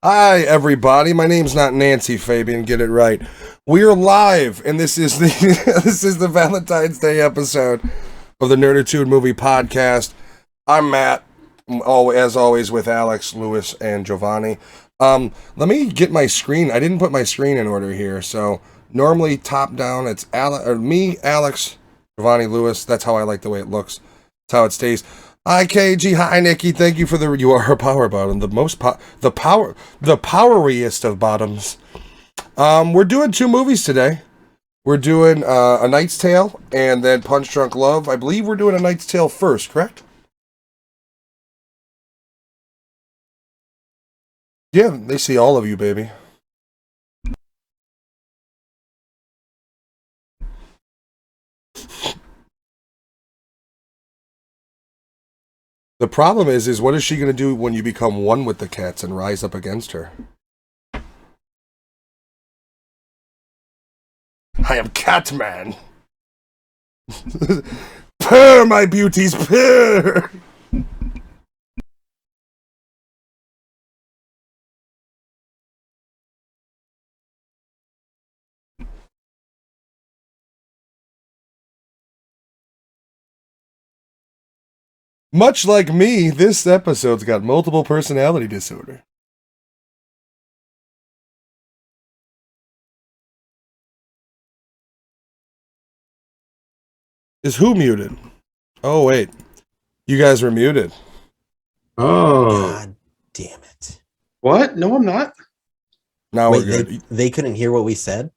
Hi, everybody. My name's not Nancy Fabian. Get it right. We're live, and this is the this is the Valentine's Day episode of the Nerdattude movie podcast. I'm Matt, as always, with Alex, Lewis, and Giovanni. Let me get my screen. I didn't put my screen in order here, so normally top down, it's me, Alex, Giovanni, Lewis. That's how I like the way it looks. That's how it stays. Hi KG, hi Nikki. Thank you for you are a power bottom, the poweriest of bottoms. We're doing two movies today. We're doing A Knight's Tale and then Punch Drunk Love. I believe we're doing A Knight's Tale first, correct? Yeah, they see all of you, baby. The problem is what is she going to do when you become one with the cats and rise up against her? I am Catman. Purr, my beauties, purr. Much like me, this episode's got multiple personality disorder. Is who muted? Oh, wait. You guys were muted. Oh. God damn it. What? No, I'm not. Now we're good. They couldn't hear what we said?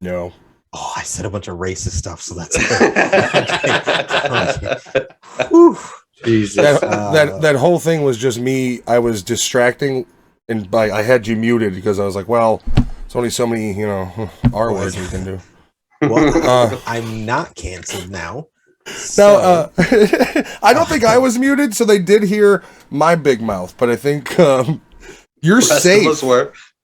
No. Oh, I said a bunch of racist stuff, so that's okay. Whew. Jesus. That whole thing was just me. I was distracting, and I had you muted because I was like, well, it's only so many, R words we can do. Well, I'm not canceled now. So. Now, I don't think I was muted, so they did hear my big mouth, but I think you're safe.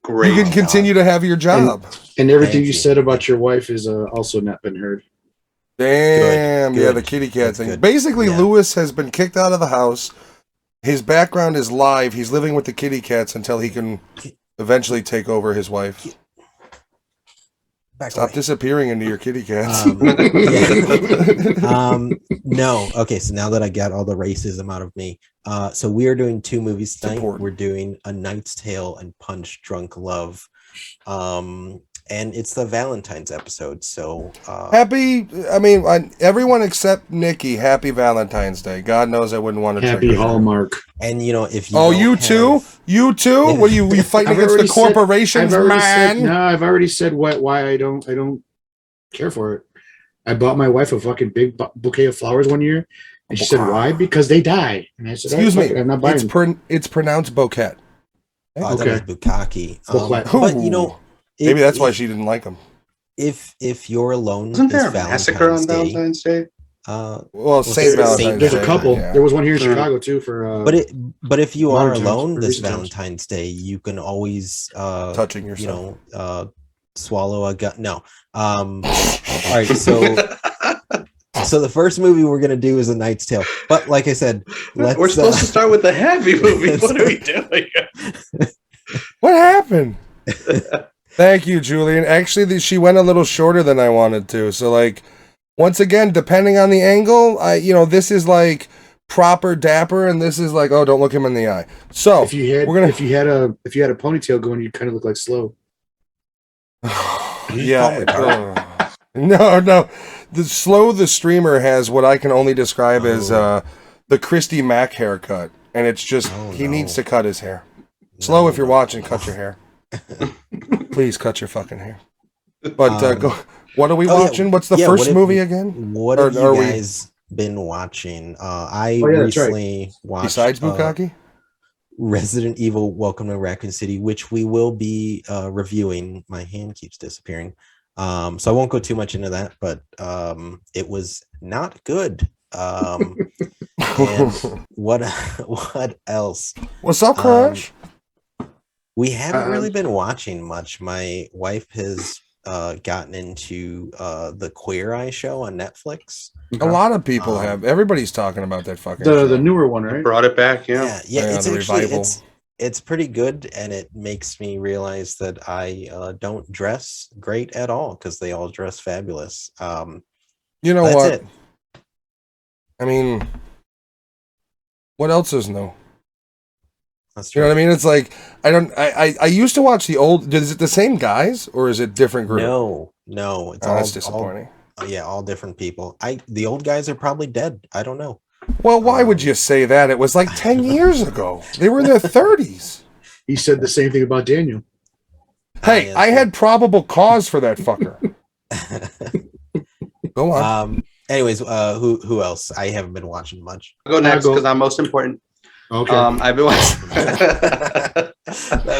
Great. You can continue to have your job. And everything you said about your wife is also not been heard. Damn, Good. Yeah, the kitty cat thing. Good. Basically, Yeah. Lewis has been kicked out of the house. His background is live. He's living with the kitty cats until he can eventually take over his wife. Stop disappearing into your kitty cats. No. Okay, so now that I got all the racism out of me, so we are doing two movies tonight. We're doing A Knight's Tale and Punch Drunk Love. And it's the Valentine's episode, so everyone except Nikki, happy Valentine's Day. God knows I wouldn't want to happy Hallmark. And if you you too? You too? What are you fighting against the corporations, man? I've already said why I don't care for it. I bought my wife a fucking big bouquet of flowers one year, and she said, "Why?" Because they die. And I said, "Excuse me, I'm not buying." It's pronounced bouquet. Okay, bukkake. But maybe that's why she didn't like them. If you're alone, wasn't there a massacre on Valentine's Day? Saint Valentine's Day. There's a couple. Yeah. There was one here in Chicago too for. But if you are alone this reasons. Valentine's Day, you can always touching yourself. Swallow a gut. No. All right. So the first movie we're gonna do is A Knight's Tale. But like I said, we're supposed to start with the happy movie. What are we doing? What happened? Thank you, Julian. Actually, she went a little shorter than I wanted to. So, once again, depending on the angle, this is proper dapper, and this is oh, don't look him in the eye. So, if you had a ponytail going, you'd kind of look like Slow. Yeah. No. The Slow the streamer has what I can only describe as the Christy Mack haircut, and it's just he needs to cut his hair. Slow, if you're watching, cut your hair. Please cut your fucking hair. But go. What are we watching? What's the first movie again? What have you guys been watching? I recently watched. Besides Bukkake? Resident Evil: Welcome to Raccoon City, which we will be reviewing. My hand keeps disappearing, so I won't go too much into that. But it was not good. And what else? What's up, Crash? We haven't really been watching much. My wife has gotten into the Queer Eye show on Netflix. A lot of people have. Everybody's talking about that fucking show. The newer one, right? Brought it back, yeah. It's actually revival. It's pretty good, and it makes me realize that I don't dress great at all because they all dress fabulous. You know That's what? it. I mean, what else is new? That's You true. know what I mean? It's like I used to watch the old. Is it the same guys or is it different group? No, it's That's disappointing. all different people. The old guys are probably dead. I don't know. Well, why would you say that? It was like 10 years ago. They were in their 30s. He said the same thing about Daniel. Hey, I had probable cause for that fucker. Go on. Anyways, who else? I haven't been watching much. I'll go next because I'm most important. Okay. I've been watching. That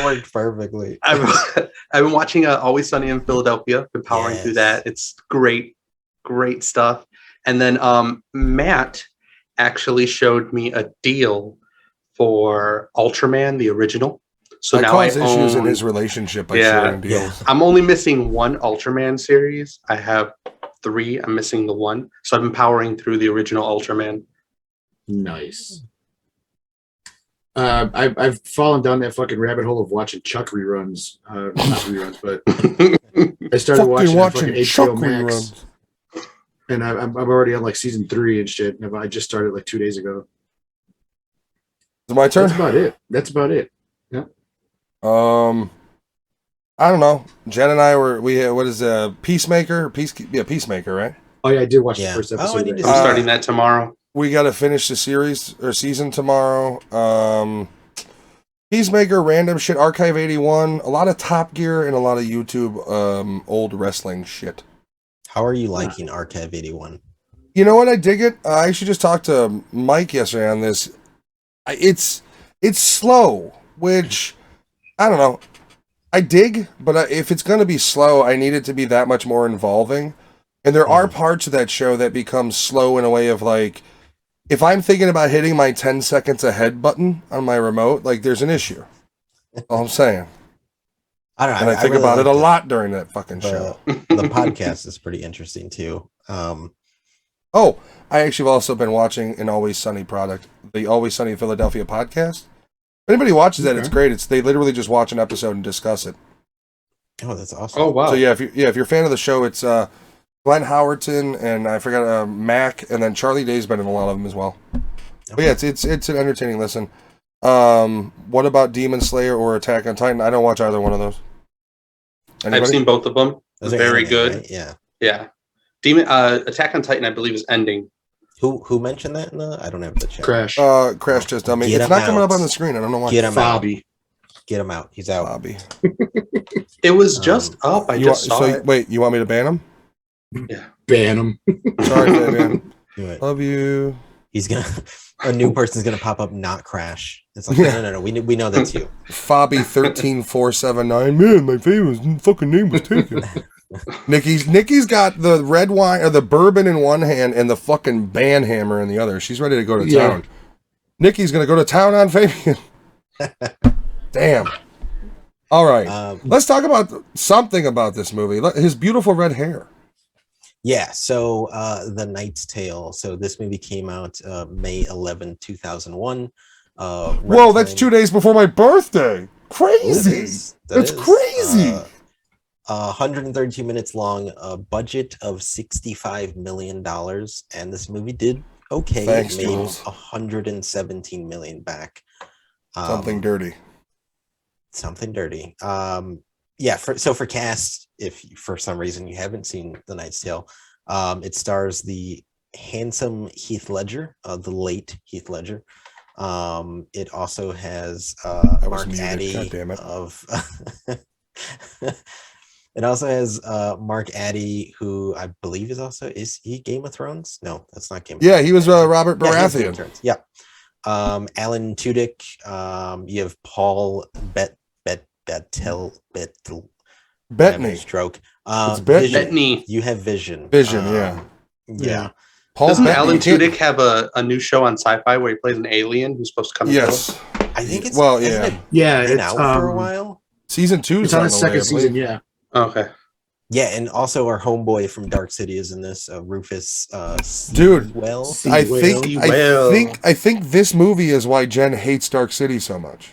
worked perfectly. I've been watching Always Sunny in Philadelphia. Been powering through that. It's great stuff. And then Matt actually showed me a deal for Ultraman, the original. So that now caused I issues own, in his relationship by sharing deals. I'm only missing one Ultraman series. I have 3. I'm missing the one. So I've been powering through the original Ultraman. Nice. I've fallen down that fucking rabbit hole of watching Chuck reruns. Not reruns, but I started watching Chuck HBO Max, reruns. and I'm already on like season 3 and shit. And I just started like 2 days ago. Is it my turn? That's about it. Yeah. I don't know. Jen and I what is Peacemaker? Peacemaker, right? Oh yeah, I did watch the first episode. I need to I'm starting that tomorrow. We got to finish the series or season tomorrow. Peacemaker, random shit, Archive 81, a lot of Top Gear and a lot of YouTube old wrestling shit. How are you liking Archive 81? You know what? I dig it. I actually just talked to Mike yesterday on this. It's slow, which I don't know. I dig, but if it's going to be slow, I need it to be that much more involving. And there are parts of that show that become slow in a way of like, if I'm thinking about hitting my 10 seconds ahead button on my remote, like there's an issue. All I'm saying. I don't know. And I think really about it like a lot during that fucking show. The podcast is pretty interesting too. Oh, I actually have also been watching an Always Sunny product, the Always Sunny Philadelphia podcast. If anybody watches that, it's great. They literally just watch an episode and discuss it. Oh, that's awesome. Oh wow. So yeah, if you're a fan of the show, it's Glenn Howerton and I forgot Mac, and then Charlie Day's been in a lot of them as well. Okay. But yeah, it's an entertaining listen. What about Demon Slayer or Attack on Titan? I don't watch either one of those. Anybody? I've seen both of them. Those are very anime, good. Right? Yeah. Attack on Titan, I believe, is ending. Who mentioned that? I don't have the chat. Crash. Crash just dummy. Get It's him not coming out. up on the screen. I don't know why. Get him out. Fabi. Get him out. He's out. Bobby. It was just up. I just saw it. Wait, you want me to ban him? Yeah. Ban him. Sorry, Fabian. Do it. Love you. He's gonna. A new person's gonna pop up. Not Crash. It's like no. We know that's you. Fabi 13479. Man, my favorite fucking name was taken. Nikki's got the red wine or the bourbon in one hand and the fucking band hammer in the other. She's ready to go to town. Nikki's gonna go to town on Fabian. Damn. All right. Let's talk about something about this movie. His beautiful red hair. Yeah, so The Knight's Tale. So this movie came out May 11, 2001. Whoa, that's 2 days before my birthday. Crazy. That's crazy. 132 minutes long, a budget of $65 million. And this movie did okay. Thanks, it made Jules. 117 million back. Something dirty. Something dirty. Yeah, for cast, if for some reason you haven't seen The Knight's Tale, it stars the handsome Heath Ledger, the late Heath Ledger. It also has Mark Addy of. It also has Mark Addy, who I believe is he Game of Thrones? No, that's not Game of Thrones. Yeah, he was Robert Baratheon. Yeah. Alan Tudyk. You have Paul Bettany. Stroke. It's Bettany. You have Vision. Yeah. Yeah. Paul Doesn't Bettany. Alan Tudyk have a new show on Sci-Fi where he plays an alien who's supposed to come? Yes. I think it's it's out for a while. Season 2 It's on its second season. Yeah. Okay. Yeah, and also our homeboy from Dark City is in this. Rufus. Dude, well, I think this movie is why Jen hates Dark City so much.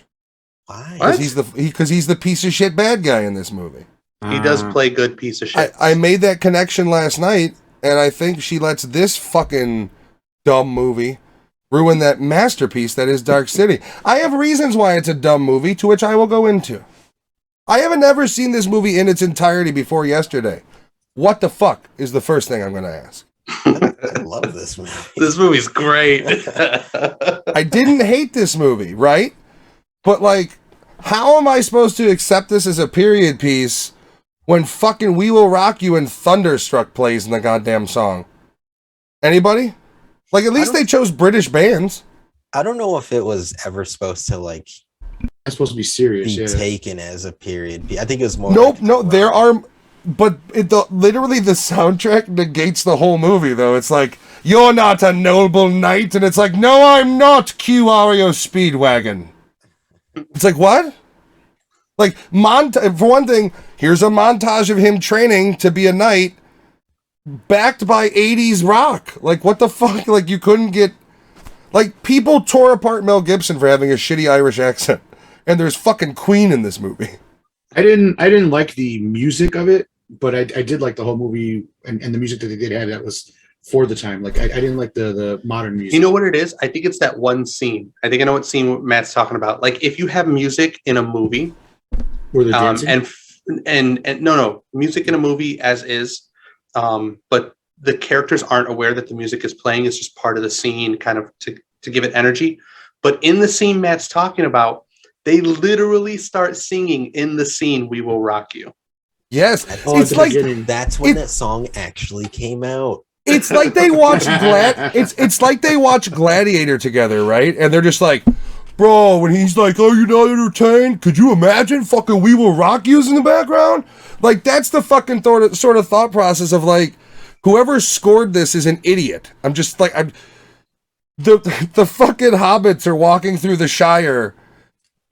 Why? What? Because he's the piece of shit bad guy in this movie. He does play good piece of shit. I made that connection last night, and I think she lets this fucking dumb movie ruin that masterpiece that is Dark City. I have reasons why it's a dumb movie, to which I will go into. I haven't ever seen this movie in its entirety before yesterday. What the fuck is the first thing I'm going to ask? I love this movie. This movie's great. I didn't hate this movie, right? But, like, how am I supposed to accept this as a period piece when fucking We Will Rock You and Thunderstruck plays in the goddamn song? Anybody? Like, at least they chose British bands. I don't know if it was ever supposed to, like, That's supposed to be serious. be Yeah. taken as a period piece. I think it was more. Nope, like, no, there are... But literally the soundtrack negates the whole movie, though. It's like, you're not a noble knight, and it's like, no, I'm not Q-Ario Speedwagon. It's like, what? Like, for one thing, here's a montage of him training to be a knight, backed by 80s rock. Like, what the fuck? Like, you couldn't get... Like, people tore apart Mel Gibson for having a shitty Irish accent. And there's fucking Queen in this movie. I didn't like the music of it, but I did like the whole movie and the music that they did have that was for the time. Like I didn't like the modern music. You know what it is? I think it's that one scene. I think I know what scene Matt's talking about. Like if you have music in a movie, Where they're dancing? and no music in a movie as is, but the characters aren't aware that the music is playing. It's just part of the scene, kind of to give it energy. But in the scene Matt's talking about, they literally start singing in the scene "We Will Rock You." Yes, Oh, it's at the like beginning. That's when that song actually came out. it's like they watch it's like they watch Gladiator together, right? And they're just like, bro, when he's like, "Are you not entertained? Could you imagine fucking We Will Rock You's in the background?" Like that's the fucking sort of thought process of like, whoever scored this is an idiot. I'm just like, the fucking hobbits are walking through the Shire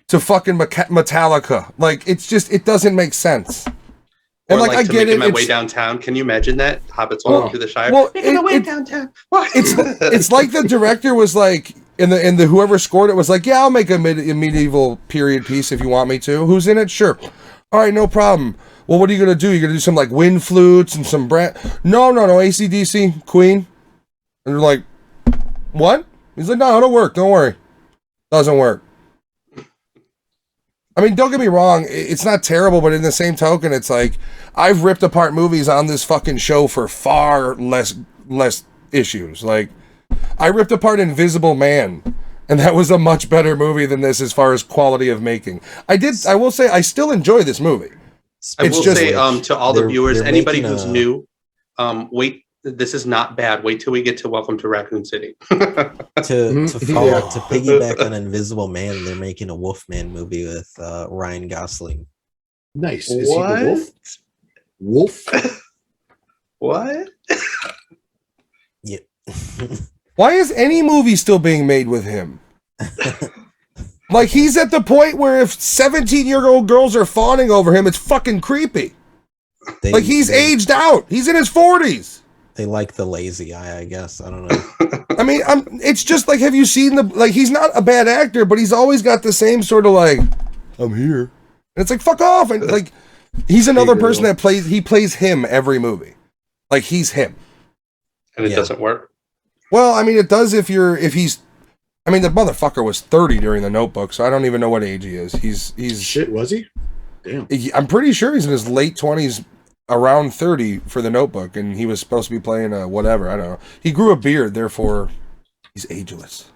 to fucking Metallica. Like it's just, it doesn't make sense. And Or like I to get making it. my way downtown. Can you imagine that? Hobbits walking through the Shire. Making my way downtown. What? It's like the director was like, in the whoever scored it was like, yeah, I'll make a medieval period piece if you want me to. Who's in it? Sure. All right, no problem. Well, what are you gonna do? You're gonna do some like wind flutes and some No, AC/DC, Queen. And they're like, what? He's like, no, it'll work. Don't worry. Doesn't work. I mean, don't get me wrong, it's not terrible, but in the same token, it's like, I've ripped apart movies on this fucking show for far less issues. Like, I ripped apart Invisible Man, and that was a much better movie than this as far as quality of making. I will say, I still enjoy this movie. I will say to all the viewers, they're anybody making who's new, wait. This is not bad. Wait till we get to Welcome to Raccoon City. to piggyback on Invisible Man, they're making a Wolfman movie with Ryan Gosling. Nice. Is he the wolf? Wolf? What? Yeah. Why is any movie still being made with him? Like, he's at the point where if 17-year-old girls are fawning over him, it's fucking creepy. Like, he's aged out. He's in his 40s. They like the lazy eye, I guess. I don't know. I mean, it's just like, have you seen he's not a bad actor, but he's always got the same sort of like, I'm here. And it's like, fuck off. And like, he's another person that plays him every movie. Like, he's him. And it doesn't work? Well, I mean, it does if he's, I mean, the motherfucker was 30 during The Notebook, so I don't even know what age he is. He's Shit, was he? Damn. I'm pretty sure he's in his late 20s, around 30 for The Notebook, and he was supposed to be playing whatever, I don't know. He grew a beard, therefore he's ageless.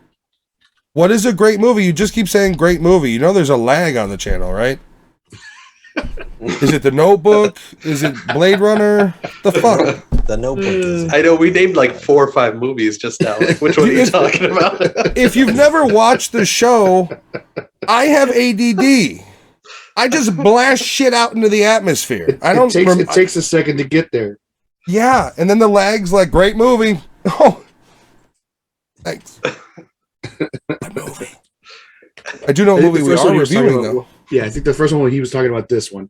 What is a great movie? You just keep saying great movie. You know there's a lag on the channel, right? Is it The Notebook? Is it Blade Runner? The fuck? The Notebook is. I know, we named like 4 or 5 movies just now. Like, which one are you talking about? If you've never watched the show, I have ADD. I just blast shit out into the atmosphere. It takes a second to get there. Yeah, and then the lag's like, great movie. Oh, thanks. A movie. I do know what movie we are reviewing, though. Yeah, I think the first one he was talking about this one.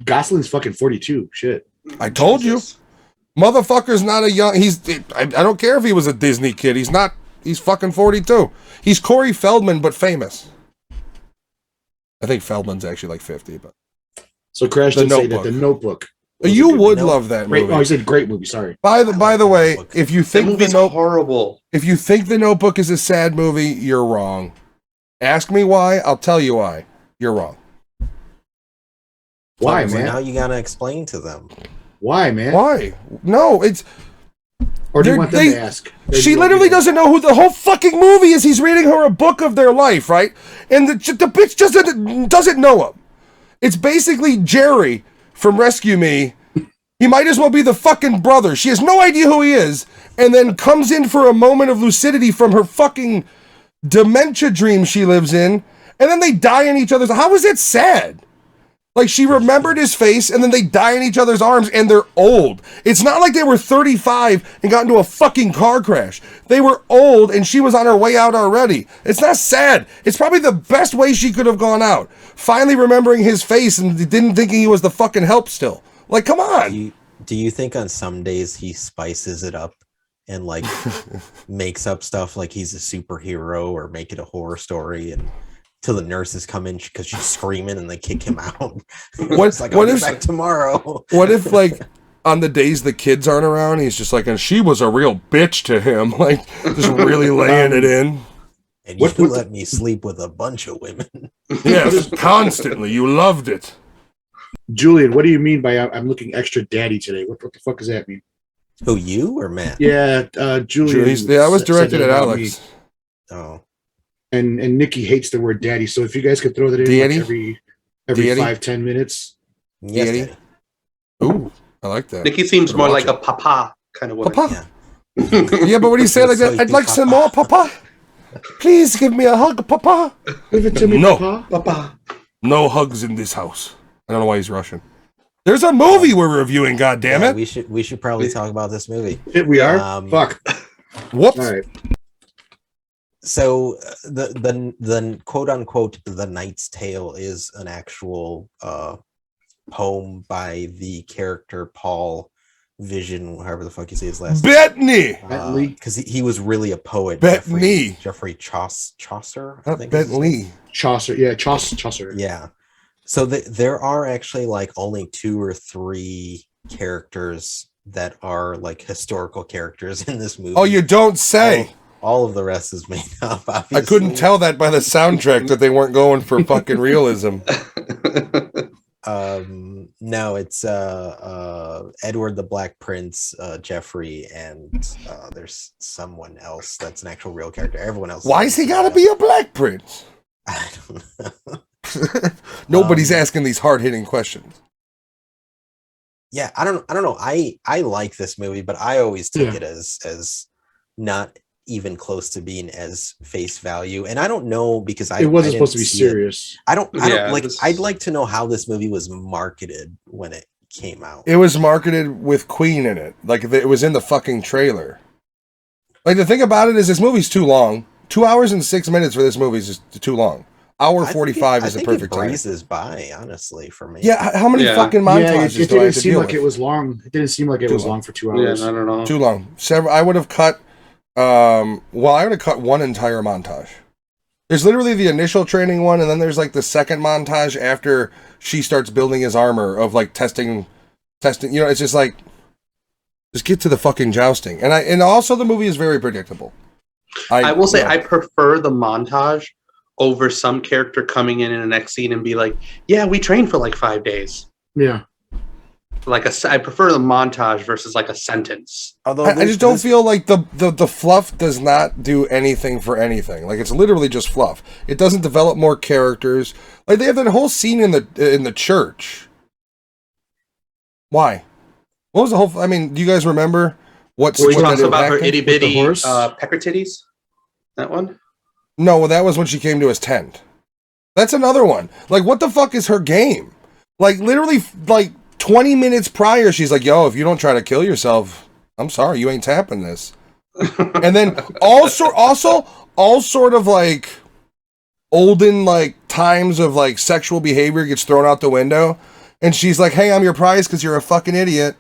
Gosling's fucking 42. Shit. I told you. Motherfucker's not a young... I don't care if he was a Disney kid. He's not... He's fucking 42. He's Corey Feldman, but famous. I think Feldman's actually like 50, but So Crash The did say that Notebook. The Notebook. was a you good would movie. love that Great. movie. Oh, you said great movie. Sorry. By the way, if you That think movie's horrible. if you think The Notebook is a sad movie, you're wrong. Ask me why, I'll tell you why. You're wrong. Why, So man? now you gotta explain to them. Why, man? Why? No, it's Or do you want them they- to ask? she literally doesn't know who the whole fucking movie is. He's reading her a book of their life, right? And the bitch doesn't know him. It's basically Jerry from Rescue Me. He might as well be the fucking brother. She has no idea who he is, and then comes in for a moment of lucidity from her fucking dementia dream she lives in, and then they die in each other's. How is it sad? Like, she remembered his face, and then they die in each other's arms, and they're old. It's not like they were 35 and got into a fucking car crash. They were old, and she was on her way out already. It's not sad. It's probably the best way she could have gone out. Finally remembering his face and didn't thinking he was the fucking help still. Like, come on. Do you think on some days he spices it up and like makes up stuff like he's a superhero or make it a horror story and till the nurses come in because she's screaming and they kick him out? It's like, I'll be back tomorrow. What if, like, on the days the kids aren't around, he's just like, and she was a real bitch to him, like, just really laying it in. And you let me sleep with a bunch of women. Yes, constantly. You loved it. Julian, what do you mean by I'm looking extra daddy today? What the fuck does that mean? Who, you or Matt? Yeah, Julian. I was directed said at that about Alex. me. Oh. And Nikki hates the word daddy. So if you guys could throw that in Daddy? like every Daddy? 5-10 minutes. Yes, Daddy? Daddy. Ooh, I like that. Nikki seems more Watch like a papa kind of woman. Papa? Yeah. Yeah, but when you say it like that, I'd like some more, Papa. Please give me a hug, Papa. Give it to me, No. Papa. Papa. No hugs in this house. I don't know why he's Russian. There's a movie we're reviewing, goddammit. Yeah, we should probably talk about this movie. Shit, we are? Fuck. Whoops. All right. So the quote unquote The Knight's Tale is an actual poem by the character Paul Vision, however the fuck you say his last name. Bentley. Because he was really a poet. Bentley. Jeffrey Chaucer. I Not think is his name. Bentley. Chaucer. Yeah, Chaucer. Yeah. So there are actually like only 2 or 3 characters that are like historical characters in this movie. Oh, you don't say. All of the rest is made up, obviously. I couldn't tell that by the soundtrack that they weren't going for fucking realism. No, it's Edward the Black Prince, Jeffrey, and there's someone else that's an actual real character. Everyone else. Why has he got to be a black prince? I don't know. Nobody's asking these hard-hitting questions. Yeah, I don't know. I like this movie, but I always took it as not even close to being as face value. And I don't know because it wasn't supposed to be serious. I don't like. I'd like to know how this movie was marketed when it came out. It was marketed with Queen in it. Like, it was in the fucking trailer. Like, the thing about it is this movie's too long. 2 hours and 6 minutes for this movie is just too long. Hour 45 is the perfect time. It breezes by, honestly, for me. Yeah, how many fucking montages it do I have didn't to seem deal like with? it was long. It didn't seem like it was long for 2 hours. Yeah, I don't know. Too long. I would have cut, I would have cut one entire montage. There's literally the initial training one, and then there's like the second montage after she starts building his armor of like testing. You know, it's just like, just get to the fucking jousting. And also the movie is very predictable. I will say I prefer the montage over some character coming in the next scene and be like, yeah, we trained for like 5 days. Yeah. Like I prefer the montage versus like a sentence. Although I just don't feel like the fluff does not do anything for anything. Like, it's literally just fluff. It doesn't develop more characters. Like, they have that whole scene in the church. Why? What was the whole? I mean, do you guys remember what? Where he what talks that about her acting? itty bitty horse? pecker titties. That one. No, well, that was when she came to his tent. That's another one. Like, what the fuck is her game? Like, literally, like 20 minutes prior, she's like, "Yo, if you don't try to kill yourself, I'm sorry, you ain't tapping this." And then all sort of like olden like times of like sexual behavior gets thrown out the window, and she's like, "Hey, I'm your prize because you're a fucking idiot."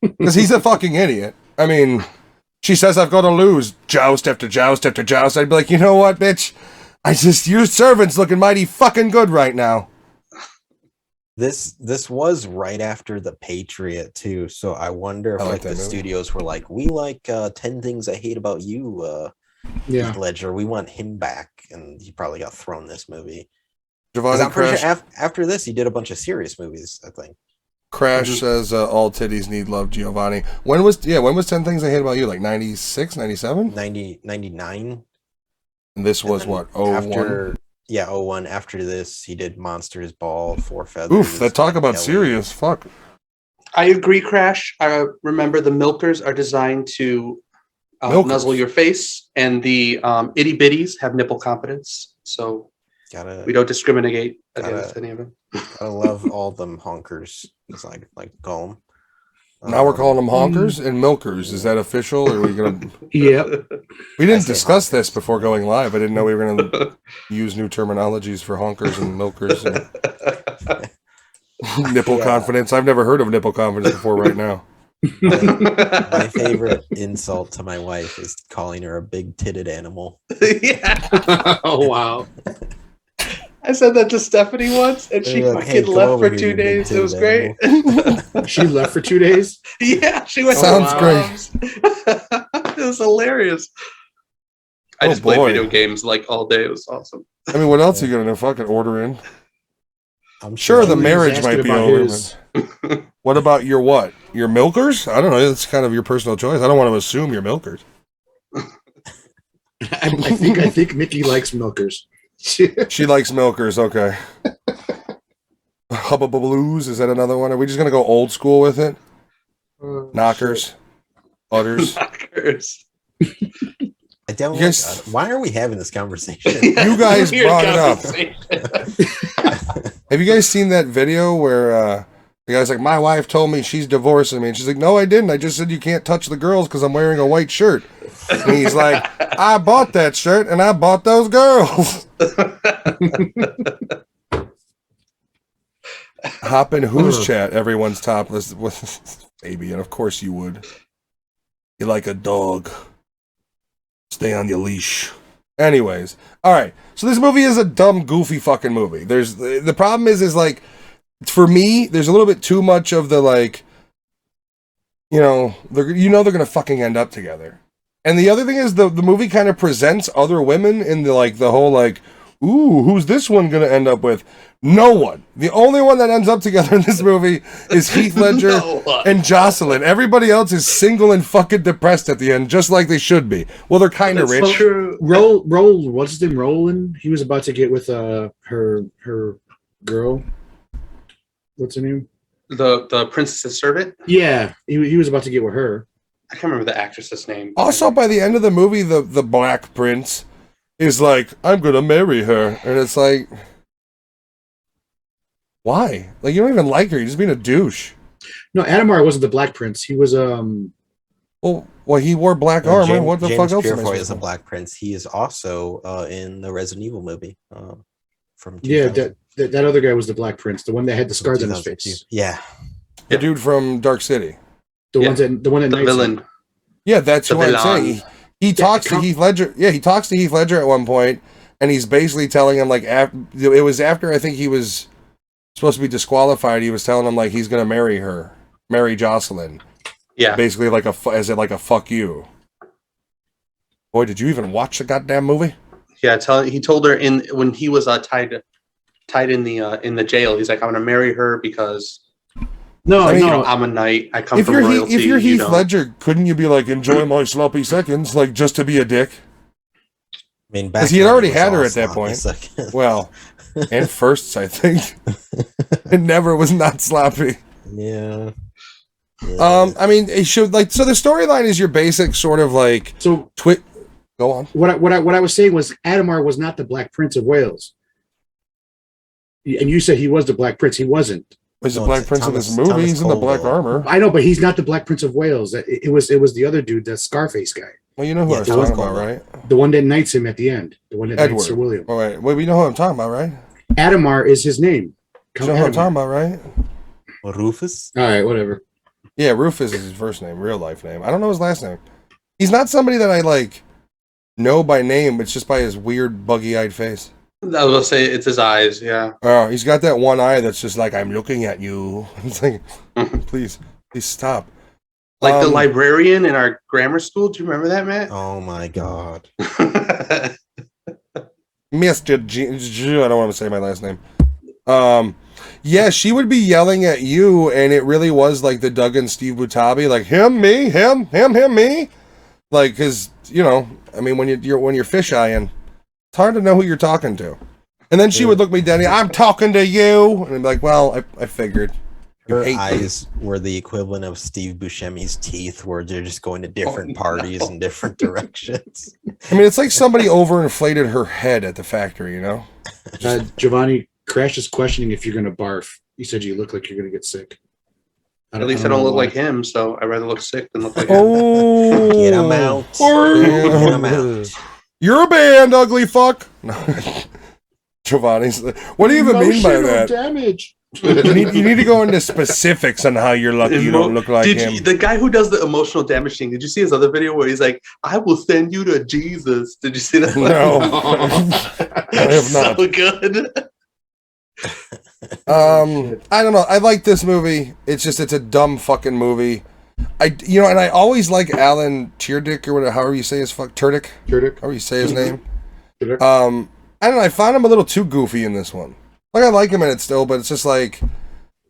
Because he's a fucking idiot. I mean, she says I've got to lose joust after joust after joust. I'd be like, you know what, bitch? Your servant's looking mighty fucking good right now. This was right after The Patriot too, so I wonder if I like like that the movie. studios were like, we like 10 Things I Hate About You, Yeah. Heath Ledger, we want him back, and he probably got thrown this movie. 'Cause Giovanni I'm pretty Crash, sure after this he did a bunch of serious movies, I think. Crash says all titties need love, Giovanni. When was 10 Things I Hate About You? Like 96, 97? 99. And this was And then what, 01? After, 01. After this, he did Monsters Ball, Four Feathers. Oof, that talk about Kelly. serious. Fuck. I agree, Crash. I remember the milkers are designed to Milkers. nuzzle your face, and the itty bitties have nipple competence. So we don't discriminate against any of them. Gotta love all them honkers, as I like to call them. Now we're calling them honkers and milkers. Is that official? Or are we gonna? Yep. We didn't discuss this before going live. I didn't know we were gonna use new terminologies for honkers and milkers and nipple confidence. I've never heard of nipple confidence before. Right now, My favorite insult to my wife is calling her a big-titted animal. Yeah. Oh wow. I said that to Stephanie once, and she Like, "Hey, fucking come left over for here, 2 you days. It was big-titted great. She left for 2 days. Yeah, she went. Sounds to great. mom's. It was hilarious. I Oh, just played boy. video games like all day. It was awesome. I mean, what else are you gonna fucking order in? I'm Sure, the Julie's marriage asking might be about over. his- But what about your what? Your milkers? I don't know. That's kind of your personal choice. I don't want to assume you're milkers. I think Mickey likes milkers. She likes milkers. Okay. Hubba Blues, is that another one? Are we just gonna go old school with it? Knockers, udders. Knockers. I don't. You guys- Why are we having this conversation? You guys Weird brought it up. conversation. Have you guys seen that video where the guy's like, "My wife told me she's divorcing me," and she's like, "No, I didn't. I just said you can't touch the girls because I'm wearing a white shirt." And he's like, "I bought that shirt and I bought those girls." Hop in whose chat? Everyone's topless with baby, and of course you would. You're like a dog. Stay on your leash. Anyways, all right. So this movie is a dumb, goofy fucking movie. There's the problem is like, for me, there's a little bit too much of the like, they're gonna fucking end up together. And the other thing is the movie kind of presents other women in the whole like, ooh, who's this one gonna end up with? No one. The only one that ends up together in this movie is Heath Ledger and Jocelyn. Everybody else is single and fucking depressed at the end, just like they should be. Well, they're kind of rich. True. Roll. What's his name? Roland. He was about to get with her girl. What's her name? The princess's servant. Yeah, he was about to get with her. I can't remember the actress's name. Also, by the end of the movie, the Black Prince is like, I'm gonna marry her. And it's like, why? Like, you don't even like her. You're just being a douche. No, Adamar wasn't the Black Prince. He was Well, he wore black armor. What the fuck else? James am I Purefoy supposed is to a know? Black Prince. He is also in the Resident Evil movie from 2000. yeah. That other guy was the Black Prince, the one that had the scars on his 2002. face. Yeah. The dude from Dark City. The Yeah. one that The Knights villain. Yeah, that's The who I'm villain. saying. He talks to Heath Ledger. Yeah, he talks to Heath Ledger at one point, and he's basically telling him like, it was after I think he was supposed to be disqualified. He was telling him like he's gonna marry Jocelyn. Yeah. Basically, like a fuck you. Boy, did you even watch the goddamn movie? Yeah. He told her when he was tied in the jail. He's like, I'm gonna marry her because No, I mean, no. I'm a knight. I come If from you're royalty. if you're Heath you know. Ledger, couldn't you be like, enjoy my sloppy seconds, like just to be a dick? I mean, 'Cause he had then already it was had her all at that sloppy point. seconds. Well, and firsts, I think. It never was not sloppy. Yeah. I mean, it should so the storyline is your basic sort of like So Go on. what I was saying was Adamar was not the Black Prince of Wales. And you said he was the Black Prince. He wasn't. He's the No, Black it's Prince in this Thomas- movie. Thomas He's in the black Colville. armor. I know, but he's not the Black Prince of Wales. It was the other dude, the Scarface guy, Well, you know who Yeah, I was Thomas talking about, Colville. right? the one that knights him at the end, the one that knights Sir Edward. William. All right. Well, we know who I'm talking about, right? Adamar is his name. You know who I'm talking about, right? Rufus? All right, whatever. Yeah, Rufus is his first name, real life name. I don't know his last name. He's not somebody that I like No, by name. It's just by his weird, buggy-eyed face. I was gonna say it's his eyes. Yeah. Oh, he's got that one eye that's just like, I'm looking at you. It's like, please stop. Like the librarian in our grammar school. Do you remember that, Matt? Oh my god. Mr. I don't want to say my last name. Yeah, she would be yelling at you, and it really was like the Doug and Steve Butabi, like him, me, him, me. Like, because I mean, when you're fish-eyeing, it's hard to know who you're talking to. And then she would look me down. I'm talking to you, and I'm like, well, I figured. Her eyes were the equivalent of Steve Buscemi's teeth, where they're just going to different parties in different directions. I mean, it's like somebody overinflated her head at the factory, Giovanni, Crash is questioning if you're going to barf. He said you look like you're going to get sick. At least I don't look like him, so I'd rather look sick than look like him. Oh, get him out! Get him out! You're a band, ugly fuck. Giovanni's. What do you even mean by that? Damage. You need to go into specifics on how you're lucky you don't look like him. The guy who does the emotional damage thing, did you see his other video where he's like, I will send you to Jesus? Did you see that? No. I have not. So good. I don't know. I like this movie. It's a dumb fucking movie. And I always like Alan Tudyk or whatever, however you say his Tudyk. However you say his name. Tudyk. I don't know. I found him a little too goofy in this one. Like, I like him in it still, but it's just like,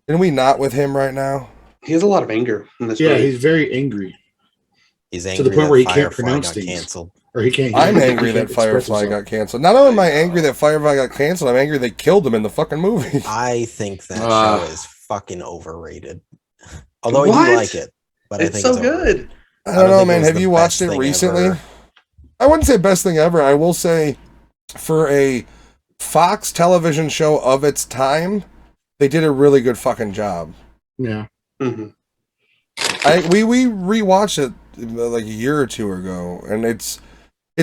can we not with him right now? He has a lot of anger in this movie. movie. He's very angry. He's angry to the point where he can't Firefly pronounce got things. canceled. Or he can't. I'm angry that Firefly got canceled. Not only am I angry that Firefly got canceled, I'm angry they killed him in the fucking movie. I think that show is fucking overrated. Although I do like it, but I think it's so good. I don't know, man. Have you watched it recently? Ever. I wouldn't say best thing ever. I will say, for a Fox television show of its time, they did a really good fucking job. Yeah. Mm-hmm. We rewatched it like a year or two ago, and it's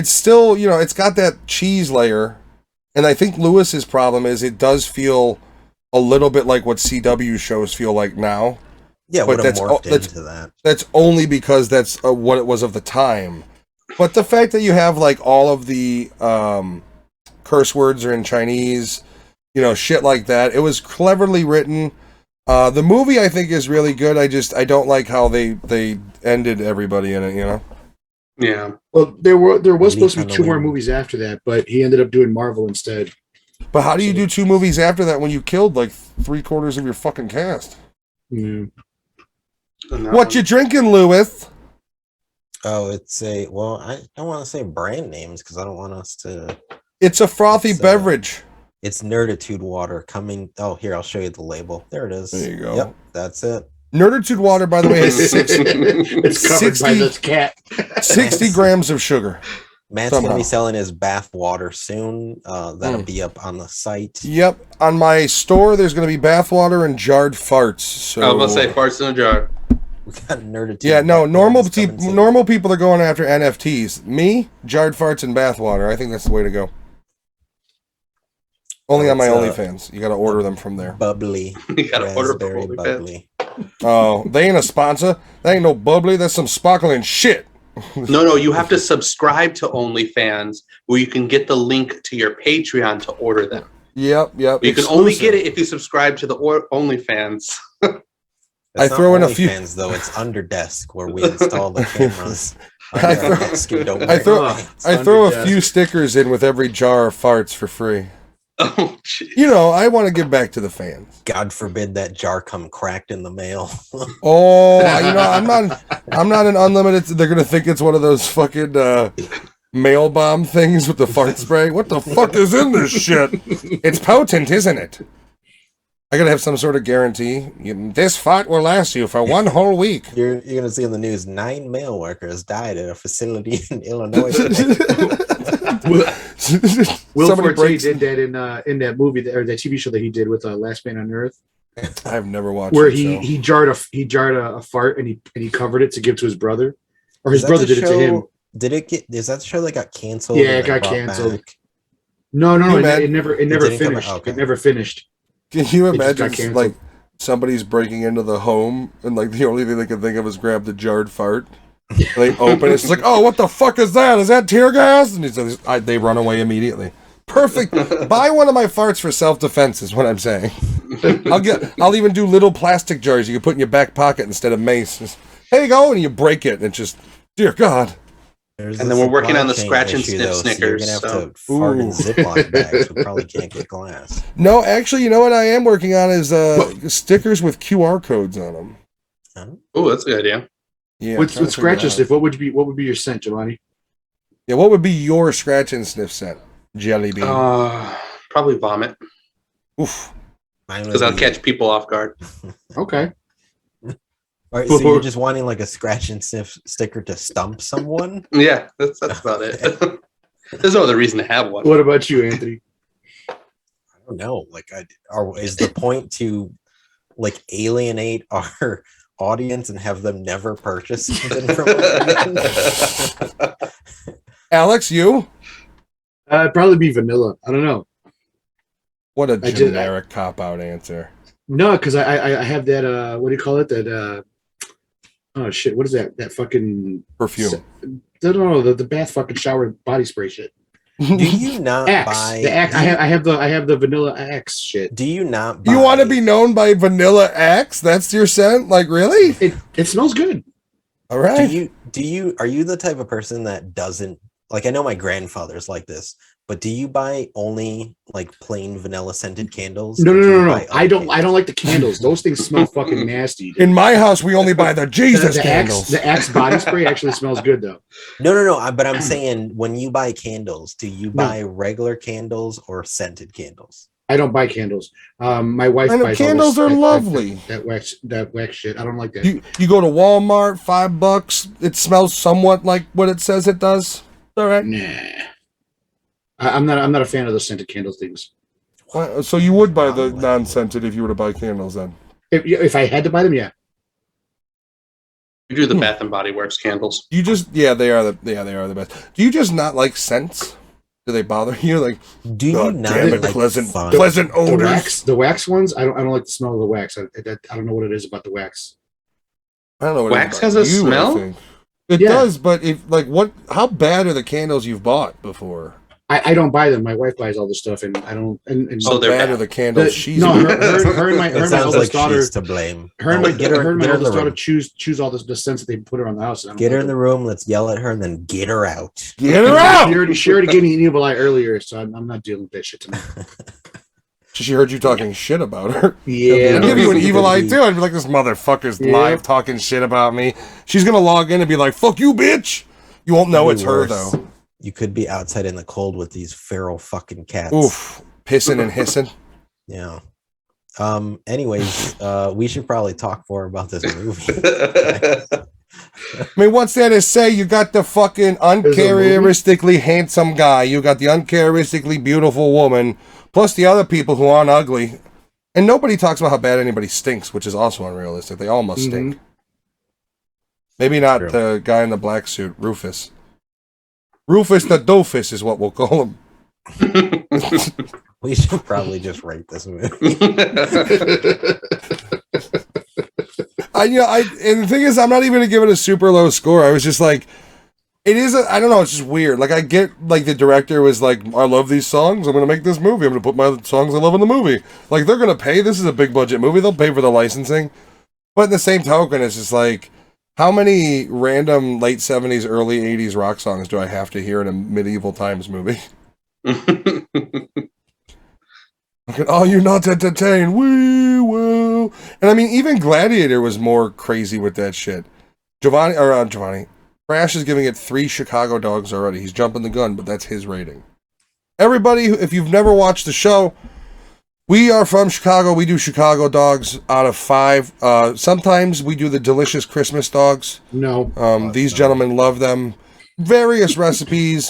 still, it's got that cheese layer, and I think Lewis's problem is it does feel a little bit like what CW shows feel like now. Yeah, but that's into that. That's only because that's what it was of the time. But the fact that you have like all of the curse words are in Chinese, shit like that. It was cleverly written. The movie I think is really good. I don't like how they ended everybody in it. Yeah. Well, there was supposed to be 2 more movies after that, but he ended up doing Marvel instead. But how do you do 2 movies after that when you killed like 3/4 of your fucking cast? Yeah. What you drinking, Lewis? Oh, I don't want to say brand names because I don't want us to. It's a frothy beverage. It's Nerdattude water coming. Oh, here, I'll show you the label. There it is. There you go. Yep, that's it. Nerdattude water, by the way, has it's covered by this cat. 60 grams of sugar. Matt's going to be selling his bath water soon. That'll be up on the site. Yep. On my store, there's going to be bath water and jarred farts. So I was going to say farts in a jar. We got Nerdattude. Yeah, no, normal people are going after NFTs. Me, jarred farts and bath water. I think that's the way to go. Only on my OnlyFans. You got to order them from there. Bubbly. You got to order very bubbly. Oh, they ain't a sponsor. That ain't no bubbly. That's some sparkling shit. No, you have to subscribe to OnlyFans where you can get the link to your Patreon to order them. Yep. You can only get it if you subscribe to the OnlyFans. I throw in a few. Fans, though, it's Underdesk where we install the cameras. I throw a few stickers in with every jar of farts for free. Oh, geez. I want to give back to the fans. God forbid that jar come cracked in the mail. Oh, I'm not an unlimited. They're gonna think it's one of those fucking mail bomb things with the fart spray. What the fuck is in this shit? It's potent, isn't it? I gotta have some sort of guarantee. This fart will last you for 1 whole week. You're gonna see in the news 9 mail workers died at a facility in Illinois. Will Forte did that in that movie or that TV show that he did with Last Man on Earth. I've never watched. Where he jarred a fart and he covered it to give to his brother, or his brother did it to him. Is that the show that got canceled? Yeah, it got canceled. Back? No, it never finished. It never finished. Can you imagine like somebody's breaking into the home and like the only thing they can think of is grab the jarred fart? They open it. It's like, oh, what the fuck is that? Is that tear gas? And they run away immediately. Perfect. Buy one of my farts for self-defense is what I'm saying. I'll even do little plastic jars you can put in your back pocket instead of mace. Just, here you go, and you break it, and it's just, dear God. And then we're working on the scratch and sniff Snickers. So you're gonna have to fart in Ziploc bags. We probably can't get glass. No, actually, you know what I am working on is stickers with QR codes on them. Oh, that's a good idea. Yeah. With scratch and sniff, what would be your scent, Giovanni? Yeah, what would be your scratch and sniff scent? Jelly bean. Probably vomit. Oof. Because I'll catch people off guard. Okay. All right, so you're just wanting like a scratch and sniff sticker to stump someone? Yeah, that's about it. There's no other reason to have one. What about you, Anthony? I don't know. Like, is the point to like alienate our audience and have them never purchase something from us? Alex, you? It'd probably be vanilla. I don't know. What a generic cop-out answer. No, because I have that, what do you call it? That, oh shit, what is that? That fucking... Perfume. No, the bath fucking shower body spray shit. Do you not buy... The Axe. I have the vanilla Axe shit. Do you not buy... You want to be known by Vanilla Axe? That's your scent? Like, really? It smells good. All right. Are you the type of person that doesn't... Like, I know my grandfather's like this, but do you buy only like plain vanilla scented candles? No. I don't like the candles. Those things smell fucking nasty. In my house, we only buy the Jesus candles. The Axe body spray actually smells good though. No. But I'm saying, when you buy candles, do you buy regular candles or scented candles? I don't buy candles. My wife buys candles. Are lovely. That wax shit. I don't like that. You go to Walmart, $5. It smells somewhat like what it says it does. All right. Nah. I'm not a fan of the scented candle things. So you would buy the non-scented if you were to buy candles then? If I had to buy them, yeah. You do the Bath and Body Works candles. They are the best. Do you just not like scents? Do they bother you? Like, do you not damn it, like pleasant odors? The wax ones, I don't like the smell of the wax. I don't know what it is about the wax. I don't know what wax has a smell. It does, but how bad are the candles you've bought before? I don't buy them. My wife buys all the stuff, and I don't. And so they're bad are the candles. Her and my oldest daughter she's to blame. Her and my oldest daughter choose all the scents that they put around the house. Get her in the room. Let's yell at her, and then get her out. Get her out. She already gave me an evil eye earlier, so I'm not dealing with that shit tonight. She heard you talking shit about her. Yeah, I'd give you an evil eye too. I'd be like, this motherfucker's live talking shit about me. She's gonna log in and be like, "Fuck you, bitch." You won't know it's her though. You could be outside in the cold with these feral fucking cats. Oof, pissing and hissing. Yeah. Anyways, we should probably talk more about this movie. I mean, what's there to say? You got the fucking uncharacteristically handsome guy. You got the uncharacteristically beautiful woman. Plus the other people who aren't ugly. And nobody talks about how bad anybody stinks, which is also unrealistic. They all must stink. Maybe not the guy in the black suit, Rufus. Rufus the Doofus is what we'll call him. We should probably just rate this movie. And the thing is, I'm not even going to give it a super low score. I was just like, I don't know, it's just weird. Like, I get, like, the director was like, I love these songs, I'm going to make this movie, I'm going to put my songs I love in the movie. Like, they're going to pay, this is a big budget movie, they'll pay for the licensing. But in the same token, it's just like, how many random late 70s, early 80s rock songs do I have to hear in a medieval times movie? Oh, you're not entertained, we will. And I mean, even Gladiator was more crazy with that shit. Giovanni. Crash is giving it 3 Chicago dogs already. He's jumping the gun, but that's his rating. Everybody, if you've never watched the show, we are from Chicago. We do Chicago dogs out of 5. Sometimes we do the delicious Christmas dogs. These gentlemen love them. Various recipes,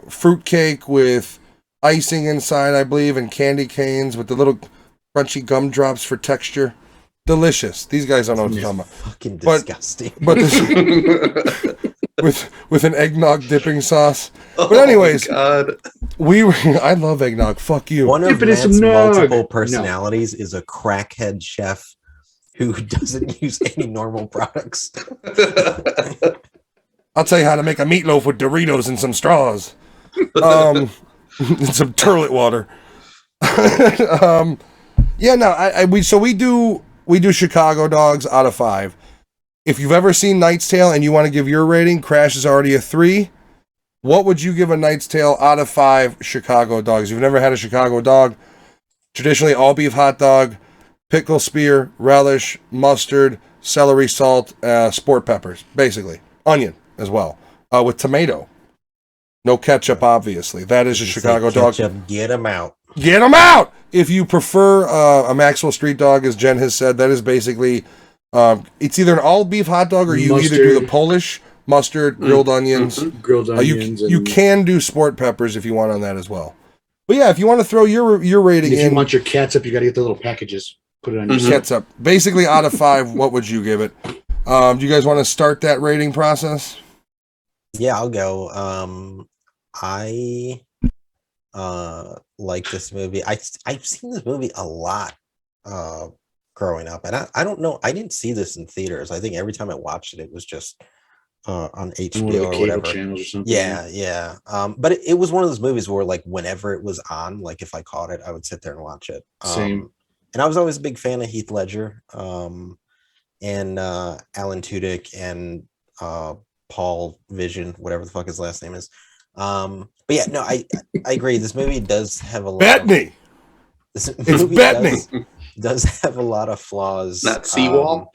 fruitcake with icing inside, I believe, and candy canes with the little crunchy gumdrops for texture. Delicious. These guys don't know what to talk about. Fucking disgusting. But with an eggnog dipping sauce. But anyways, God. I love eggnog. Fuck you. One of Matt's multiple personalities is a crackhead chef who doesn't use any normal products. I'll tell you how to make a meatloaf with Doritos and some straws. And some toilet water. Yeah, no, we do Chicago dogs out of 5. If you've ever seen Knight's Tale and you want to give your rating, Crash is already a 3. What would you give a Knight's Tale out of 5 Chicago dogs? If you've never had a Chicago dog, traditionally all beef hot dog, pickle spear, relish, mustard, celery salt, sport peppers, basically. Onion as well, with tomato. No ketchup, obviously. That is a Chicago dog. Get them out. Get them out! If you prefer a Maxwell Street dog, as Jen has said, that is basically, it's either an all beef hot dog or you either do the Polish mustard, grilled onions. Grilled onions. You can do sport peppers if you want on that as well. But yeah, if you want to throw your rating if you want your catsup, you got to get the little packages. Put it on your catsup. Basically, out of 5, what would you give it? Do you guys want to start that rating process? Yeah, I'll go. I like this movie. I've seen this movie a lot growing up, and I don't know. I didn't see this in theaters. I think every time I watched it, it was just on HBO or whatever. Channels or something. Yeah. But it was one of those movies where, like, whenever it was on, like if I caught it, I would sit there and watch it. Same. And I was always a big fan of Heath Ledger, and Alan Tudyk, and Paul Vision, whatever the fuck his last name is. But yeah, no, I agree. This movie does have a lot. Bettany. It's Bettany. Does have a lot of flaws. Not Seawall.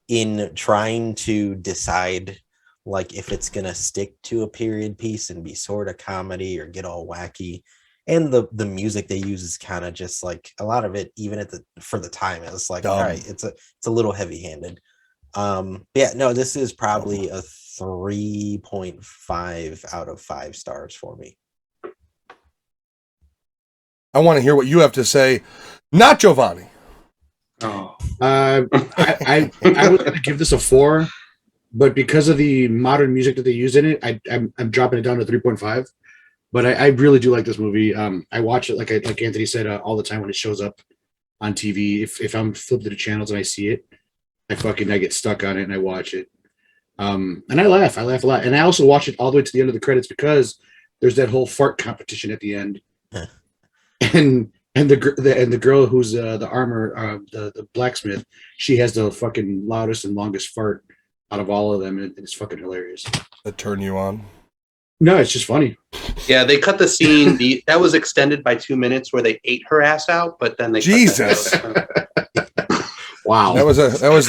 In trying to decide, like, if it's gonna stick to a period piece and be sort of comedy or get all wacky. And the music they use is kind of just like a lot of it, even for the time, it's like, all right, it's a little heavy handed. Yeah, no, this is probably a 3.5 out of 5 stars for me. I want to hear what you have to say, not Giovanni. Oh, I was going to give this a 4, but because of the modern music that they use in it, I'm dropping it down to 3.5. But I really do like this movie. I watch it like Anthony said all the time when it shows up on TV. If I'm flipping to the channels and I see it, I get stuck on it and I watch it. And I laugh a lot. And I also watch it all the way to the end of the credits because there's that whole fart competition at the end. and the girl who's the armor, the blacksmith, she has the fucking loudest and longest fart out of all of them, and it's fucking hilarious. That turn you on? No, it's just funny. Yeah, they cut the scene. That was extended by 2 minutes where they ate her ass out, but then they Jesus. Wow. That was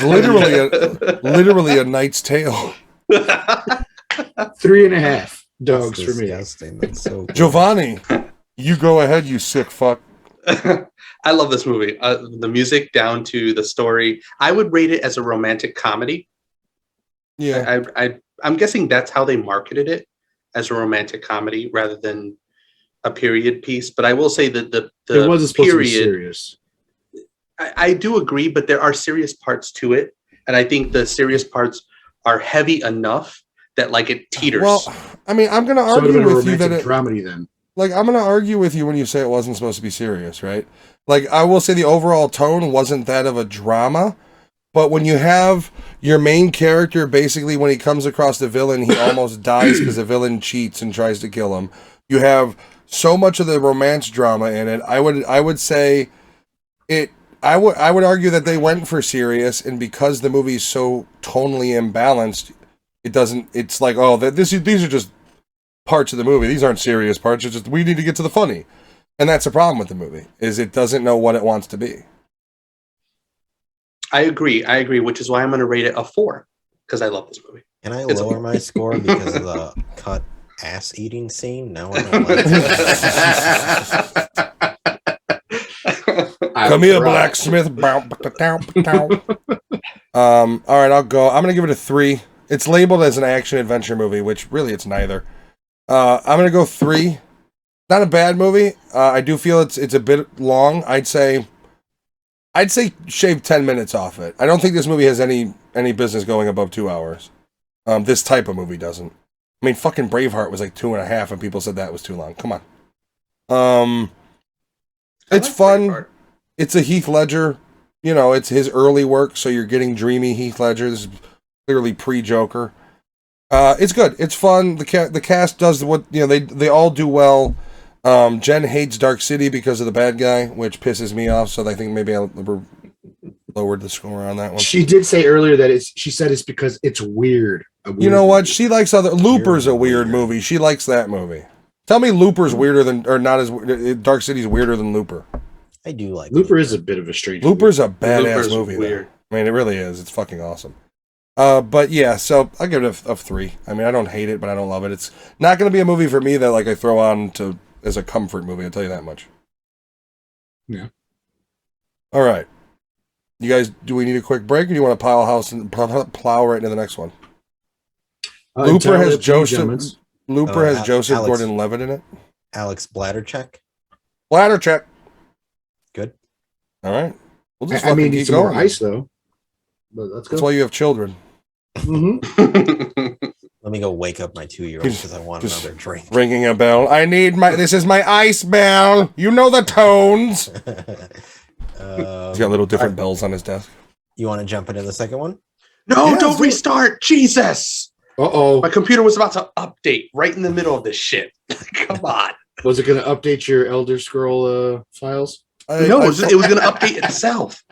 literally a Knight's Tale. 3.5 dogs for me. That's so cool. Giovanni, you go ahead, you sick fuck. I love this movie. The music down to the story. I would rate it as a romantic comedy. Yeah. I'm guessing that's how they marketed it, as a romantic comedy rather than a period piece. But I will say that the it wasn't supposed period, to be serious. I do agree, but there are serious parts to it. And I think the serious parts are heavy enough that, like, it teeters. Well, I mean, I'm going to argue with you that dramedy then. Like, I'm going to argue with you when you say it wasn't supposed to be serious, right? Like, I will say the overall tone wasn't that of a drama, but when you have your main character, basically when he comes across the villain, he almost dies because the villain cheats and tries to kill him. You have so much of the romance drama in it. I would say it. I would argue that they went for serious, and because the movie's so tonally imbalanced, it doesn't. It's like, oh, these are just parts of the movie. These aren't serious parts. It's just we need to get to the funny, and that's the problem with the movie is it doesn't know what it wants to be. I agree, which is why I'm going to rate it a 4 because I love this movie. Can I lower my score because of the cut ass eating scene? No, I don't like it. Come here, blacksmith. All right, I'll go. I'm going to give it a 3. It's labeled as an action adventure movie, which really it's neither. I'm going to go 3. Not a bad movie. I do feel it's a bit long. I'd say shave 10 minutes off it. I don't think this movie has any business going above 2 hours. This type of movie doesn't. I mean, fucking Braveheart was like 2.5, and people said that was too long. Come on. It's fun. Braveheart. It's a Heath Ledger you know, it's his early work, so you're getting dreamy Heath Ledger. This is clearly pre-Joker. It's good. It's fun. The cast does what, you know, they all do well. Jen hates Dark City because of the bad guy, which pisses me off. So I think maybe I lowered the score on that one. She did say earlier that she said it's because it's weird. You know what? She likes Looper's a weird movie. She likes that movie. Tell me Looper's weirder than, or not as, Dark City's weirder than Looper. I do like Looper is a bit of a strange Looper's movie. a badass movie. Weird. I mean, it really is. It's fucking awesome. But yeah, so I'll give it a 3. I mean, I don't hate it, but I don't love it. It's not going to be a movie for me that like I throw on to as a comfort movie. I'll tell you that much. Yeah. All right. You guys, do we need a quick break, or do you want to plow right into the next one? Looper has Joseph. Looper has Joseph Gordon-Levitt in it. Alex Bladdercheck. Bladdercheck. Good. All right. We'll just need some more ice though. But let's go. That's why you have children. Mm-hmm. Let me go wake up my 2-year-old because I want another drink. Ringing a bell. This is my ice bell. You know the tones. He's got little different bells on his desk. You want to jump into the second one? No, don't restart. Jesus. Uh-oh. My computer was about to update right in the middle of this shit. Come on. Was it going to update your Elder Scroll files? No, it was going to update itself.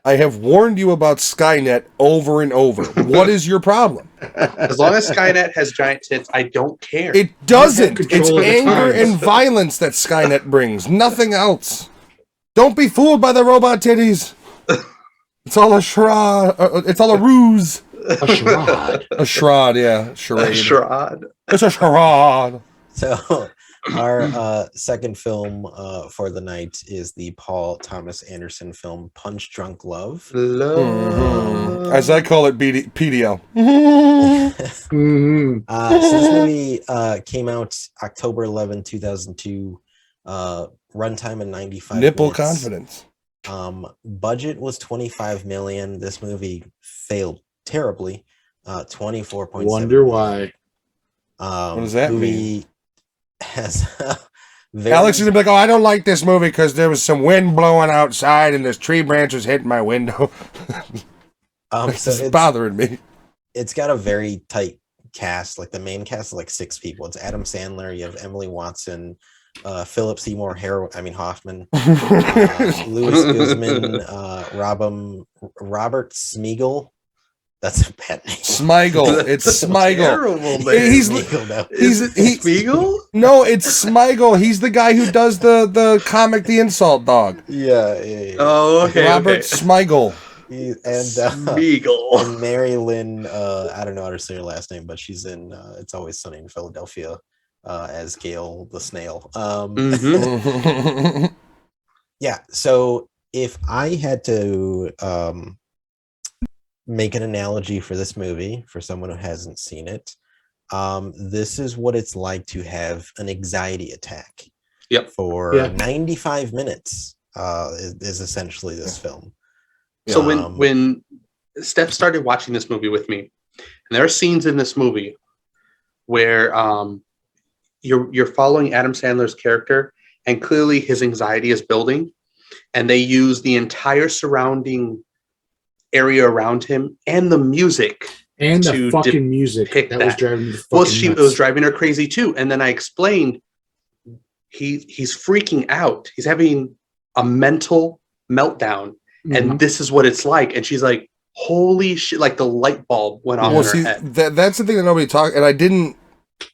I have warned you about Skynet over and over. What is your problem? As long as Skynet has giant tits, I don't care. It doesn't. It's anger and violence that Skynet brings. Nothing else. Don't be fooled by the robot titties. It's all a charade. It's all a ruse. A charade. A charade, yeah. Charade. A charade. It's a charade. So our second film for the night is the Paul Thomas Anderson film Punch Drunk Love. Mm-hmm. As I call it, PDL. Mm-hmm. So this movie came out October 11, 2002. Runtime of 95 Nipple minutes. confidence. Budget was $25 million. This movie failed terribly. 24.7. Wonder why. What does that mean? Has Alex is gonna be like, "Oh, I don't like this movie because there was some wind blowing outside and this tree branch was hitting my window." So it's bothering me. It's got a very tight cast. Like the main cast is like 6 people. It's Adam Sandler. You have Emily Watson, Philip Seymour Hoffman, Louis Guzman, Robert Smigel. That's a bad name. Smigel. It's Smigel. Terrible, He's Smigel? No, it's Smigel. He's the guy who does the comic The Insult Dog. Yeah. Oh, okay. Robert Smigel. Smigel. And Mary Lynn, I don't know how to say her last name, but she's in It's Always Sunny in Philadelphia as Gail the Snail. Yeah, so if I had to make an analogy for this movie for someone who hasn't seen it, this is what it's like to have an anxiety attack. Yep. For 95 minutes is essentially this film. So when Steph started watching this movie with me, and there are scenes in this movie where you're following Adam Sandler's character, and clearly his anxiety is building, and they use the entire surrounding area around him and the music and the fucking music that was driving me nuts. It was driving her crazy too. And then I explained he's freaking out. He's having a mental meltdown, and this is what it's like. And she's like, "Holy shit!" Like the light bulb went off in her head. That's the thing that nobody talked. And I didn't.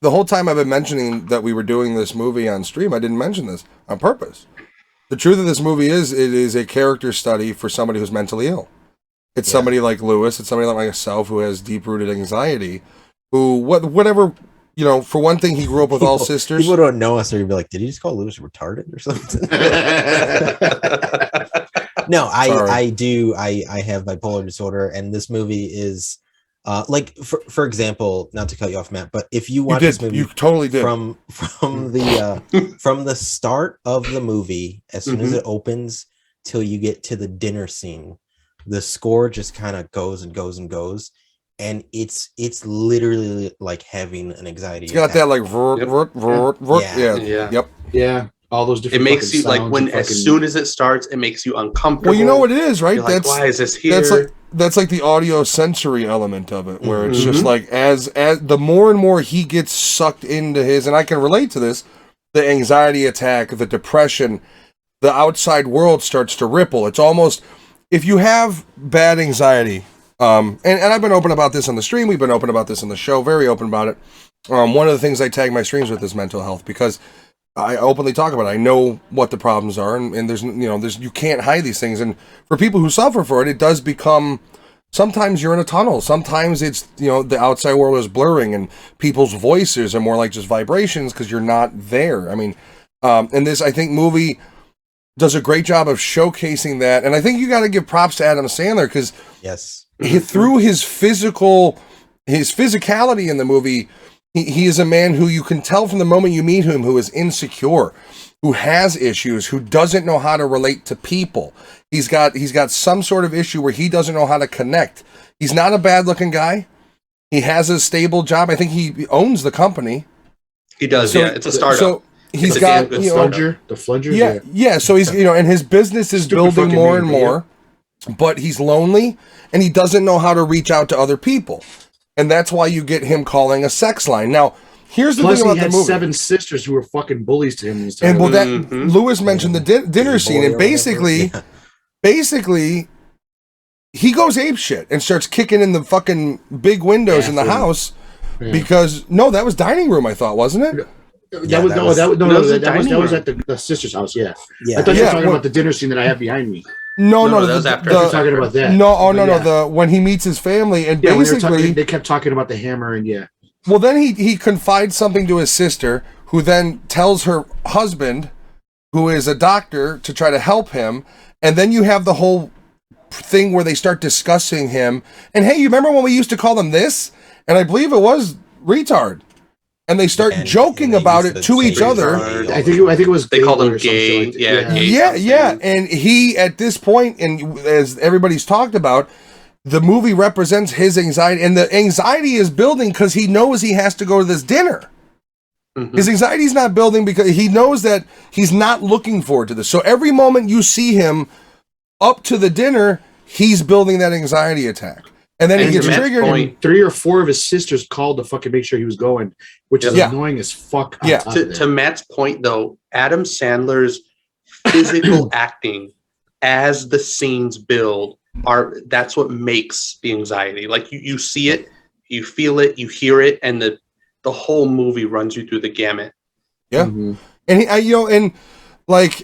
The whole time I've been mentioning that we were doing this movie on stream, I didn't mention this on purpose. The truth of this movie is, it is a character study for somebody who's mentally ill. It's somebody like Lewis. It's somebody like myself who has deep-rooted anxiety. Who, whatever, you know. For one thing, he grew up with all sisters. People don't know us, or you'd be like, "Did he just call Lewis retarded or something?" No, I do. I have bipolar disorder, and this movie is like, for example, not to cut you off, Matt, but if you watch this movie, you totally did from the start of the movie, as soon as it opens till you get to the dinner scene, the score just kind of goes and goes and goes, and it's literally like having an anxiety. It's got that like all those It different. makes you like when as soon as it starts, it makes you uncomfortable. Well, you know what it is, right? You're like, why is this here? That's like the audio sensory element of it, where it's just Mhm. like as the more and more he gets sucked into his, and I can relate to this, the anxiety attack, the depression, the outside world starts to ripple. It's almost, if you have bad anxiety, and I've been open about this on the stream, we've been open about this on the show, very open about it. One of the things I tag my streams with is mental health, because I openly talk about it. I know what the problems are, and there's, you can't hide these things. And for people who suffer for it, it does become, sometimes you're in a tunnel. Sometimes it's, the outside world is blurring and people's voices are more like just vibrations because you're not there. I mean, and this, I think, movie does a great job of showcasing that. And I think you got to give props to Adam Sandler, because Yes. through his physicality in the movie, he is a man who you can tell from the moment you meet him, who is insecure, who has issues, who doesn't know how to relate to people. He's got some sort of issue where he doesn't know how to connect. He's not a bad looking guy. He has a stable job. I think he owns the company. He does, yeah. It's a startup. So he's It's a got, damn good the flunger. yeah. So he's, and his business is Stupid building fucking more name, and but more, but he's lonely and he doesn't know how to reach out to other people. And that's why you get him calling a sex line. Now, here's the Plus, thing he about the had movie. 7 sisters who were fucking bullies to him. And well, that Mhm. Lewis mentioned the dinner scene, and basically, he goes ape shit and starts kicking in the fucking big windows in the house because that was dining room, I thought, wasn't it? That was at the sister's house. Yeah, I thought you were talking about the dinner scene that I have behind me. No, that was after. You're talking about that. No. When he meets his family, and basically they kept talking about the hammer, and well, then he confides something to his sister, who then tells her husband, who is a doctor, to try to help him, and then you have the whole thing where they start discussing him. And hey, you remember when we used to call him this? And I believe it was retard. And they start joking about it to each other. I think it was. They called him or gay. something Yeah, gay. Yeah. And he, at this point, and as everybody's talked about, the movie represents his anxiety, and the anxiety is building because he knows he has to go to this dinner. Mhm. His anxiety is not building because he knows that he's not looking forward to this. So every moment you see him up to the dinner, he's building that anxiety attack. And then he gets triggered. Point, 3 or 4 of his sisters called to fucking make sure he was going, which is annoying as fuck. Yeah. To Matt's point, though, Adam Sandler's physical acting as the scenes build that's what makes the anxiety. Like you see it, you feel it, you hear it, and the whole movie runs you through the gamut. Yeah. Mm-hmm. And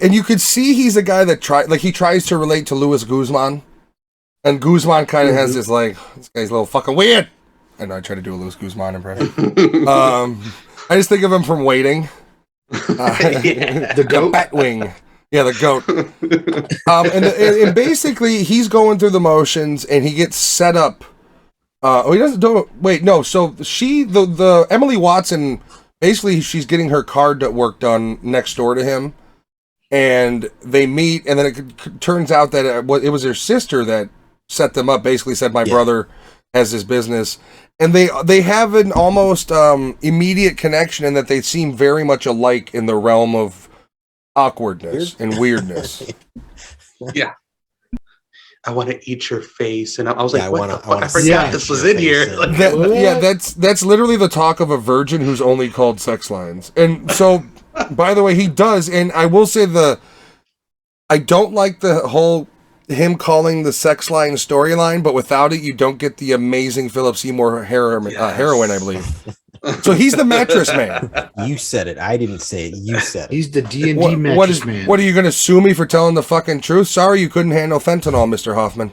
and you could see he's a guy that he tries to relate to Luis Guzman. And Guzman kind of has this this guy's a little fucking weird. I know I try to do a Luis Guzman impression. I just think of him from Waiting. The goat. Batwing. Yeah, the goat. And basically he's going through the motions and he gets set up. He doesn't do wait, no. So the Emily Watson, basically she's getting her card work done next door to him. And they meet, and then it turns out that it was her sister that set them up, basically said my brother has this business, and they have an almost immediate connection in that they seem very much alike in the realm of awkwardness and weirdness. Yeah, I want to eat your face, and I was like, what the fuck? I I forgot this was in here. Like, that's literally the talk of a virgin who's only called sex lines. And so, by the way, he does, and I will say I don't like the whole him calling the sex line storyline, but without it, you don't get the amazing Philip Seymour heroine, I believe. So he's the Mattress Man. You said it. I didn't say it. You said it. He's the D&D Mattress Man. What are you going to sue me for telling the fucking truth? Sorry, you couldn't handle fentanyl, Mr. Hoffman.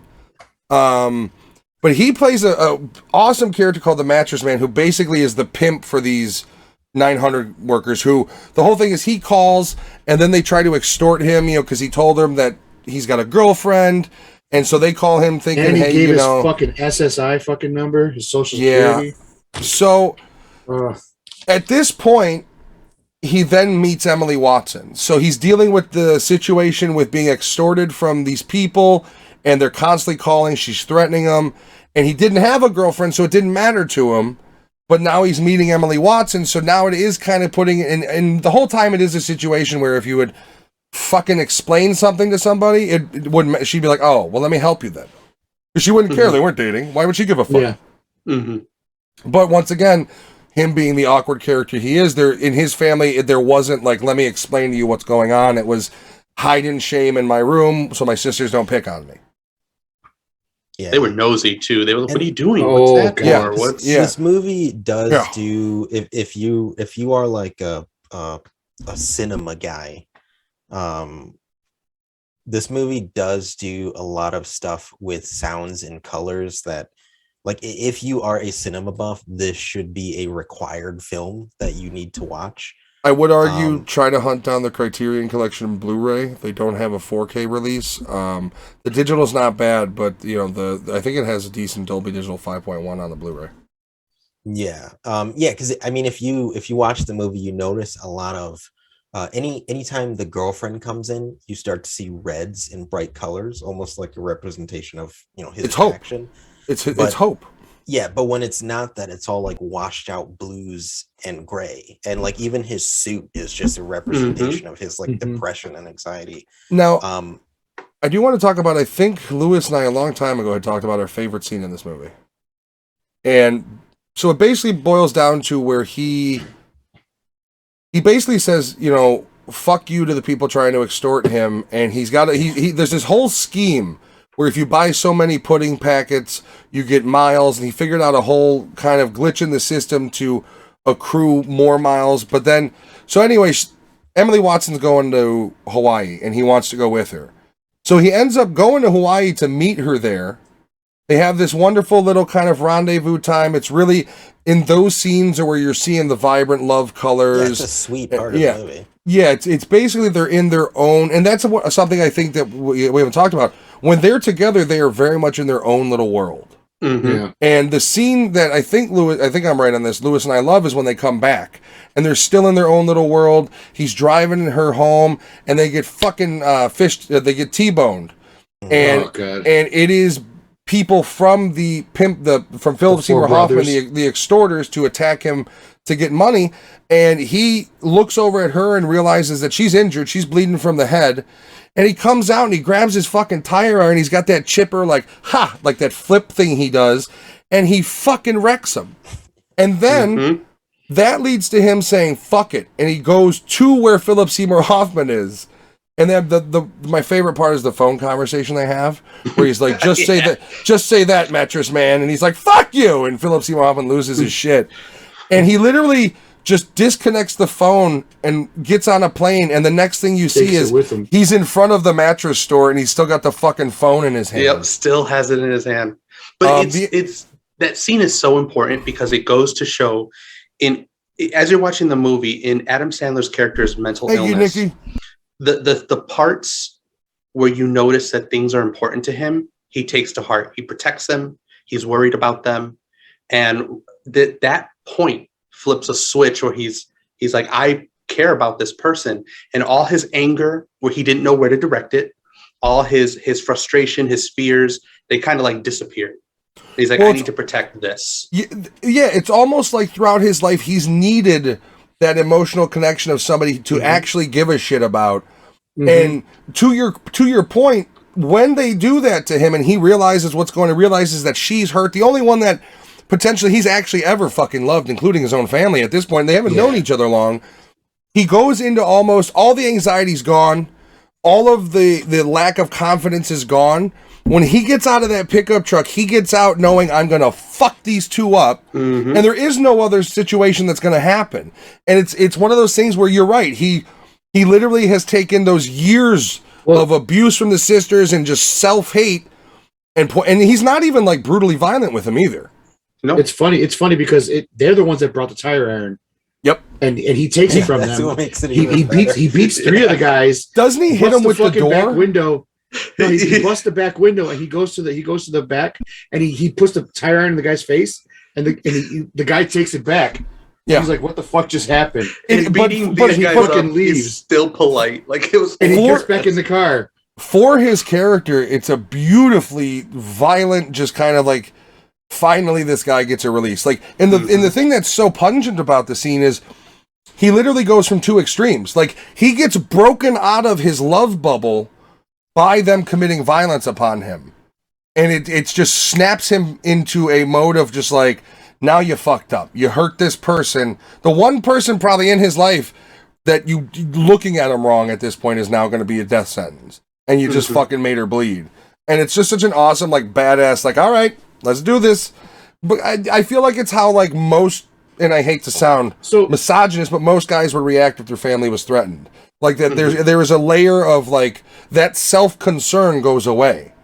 But he plays a awesome character called the Mattress Man, who basically is the pimp for these 900 workers. Who the whole thing is he calls and then they try to extort him, because he told them that he's got a girlfriend, and so they call him thinking, and he hey, gave his fucking SSI fucking number, his social security. So at this point, he then meets Emily Watson. So he's dealing with the situation with being extorted from these people, and they're constantly calling. She's threatening him, and he didn't have a girlfriend, so it didn't matter to him. but now he's meeting Emily Watson, so now it is kind of putting and the whole time it is a situation where if you would fucking explain something to somebody, it wouldn't. She'd be like, "Oh, well, let me help you then," because she wouldn't care. They weren't dating. Why would she give a fuck? Yeah. But once again, him being the awkward character he is, there in his family, there wasn't like, "Let me explain to you what's going on." It was hide in shame in my room so my sisters don't pick on me. Yeah. They were nosy too. They were like, "What are you doing? Oh, What's that for? yeah. What's This movie does Yeah. do if you are like a cinema guy, this movie does do a lot of stuff with sounds and colors that, like, if you are a cinema buff, this should be a required film that you need to watch. I would argue try to hunt down the Criterion Collection Blu-ray. They don't have a 4K release. The digital's not bad, but I think it has a decent Dolby Digital 5.1 on the Blu-ray. Yeah. Because I mean, if you watch the movie, you notice a lot of anytime the girlfriend comes in, you start to see reds in bright colors, almost like a representation of his It's hope. action. It's hope. Yeah, but when it's not that, it's all like washed out blues and gray, and like even his suit is just a representation of his like depression and anxiety. Now, I do want to talk about. I think Lewis and I a long time ago had talked about our favorite scene in this movie, and so it basically boils down to where he basically says, fuck you to the people trying to extort him, and he's got there's this whole scheme where if you buy so many pudding packets, you get miles, and he figured out a whole kind of glitch in the system to accrue more miles. But then, so anyway, Emily Watson's going to Hawaii, and he wants to go with her. So he ends up going to Hawaii to meet her there. They have this wonderful little kind of rendezvous time. It's really in those scenes where you're seeing the vibrant love colors. That's a sweet part of the movie. Yeah, it's basically they're in their own, and that's something I think that we haven't talked about. When they're together, they are very much in their own little world. Yeah. And the scene that I think I'm right on this, Lewis and I love, is when they come back and they're still in their own little world. He's driving her home, and they get fucking fished. They get T-boned, and it is people from from Philip Seymour Hoffman, the extorters, to attack him to get money. And he looks over at her and realizes that she's injured. She's bleeding from the head. And he comes out and he grabs his fucking tire iron. He's got that chipper, like that flip thing he does. And he fucking wrecks him. And then that leads to him saying, fuck it. And he goes to where Philip Seymour Hoffman is. And then my favorite part is the phone conversation they have, where he's like, just say that, Mattress Man. And he's like, fuck you. And Philip Seymour Hoffman loses his shit. And he literally just disconnects the phone and gets on a plane, and the next thing you see is he's in front of the mattress store and he's still got the fucking phone in his hand. Yep, still has it in his hand. But it's that scene is so important because it goes to show as you're watching the movie, in Adam Sandler's character's mental illness, Nikki. The parts where you notice that things are important to him, he takes to heart. He protects them. He's worried about them. And that point flips a switch where he's like, I care about this person. And all his anger, where he didn't know where to direct it, all his frustration, his fears, they kind of like disappeared. He's like, I need to protect this. Yeah, it's almost like throughout his life, he's needed that emotional connection of somebody to actually give a shit about. And to your point, when they do that to him and he realizes realizes that she's hurt, the only one that potentially he's actually ever fucking loved, including his own family at this point, they haven't known each other long, he goes into almost all the anxiety's gone, all of the lack of confidence is gone. When he gets out of that pickup truck, he gets out knowing, I'm gonna fuck these two up, and there is no other situation that's gonna happen. And it's one of those things where you're right, he literally has taken those years of abuse from the sisters and just self-hate, and he's not even like brutally violent with them either. No, it's funny because they're the ones that brought the tire iron. Yep, and he takes it from them. What makes it he beats three of the guys. Doesn't he hit him with the door? Back window. No, he busts the back window and he goes to the back and he puts the tire iron in the guy's face and the guy takes it back. Yeah, he's like, "What the fuck just happened?" But he fucking leaves. He's still polite, like it was. And he gets back in the car. For his character, it's a beautifully violent, just kind of like finally this guy gets a release. Like, and the thing that's so pungent about the scene is he literally goes from two extremes. Like, he gets broken out of his love bubble by them committing violence upon him. And it just snaps him into a mode of just like, now you fucked up. You hurt this person. The one person probably in his life that you looking at him wrong at this point is now going to be a death sentence. And you just fucking made her bleed. And it's just such an awesome, like, badass, like, all right, let's do this. But I feel like it's how, like, most, and I hate to sound misogynist, but most guys would react if their family was threatened. Like, that there is a layer of, like, that self-concern goes away.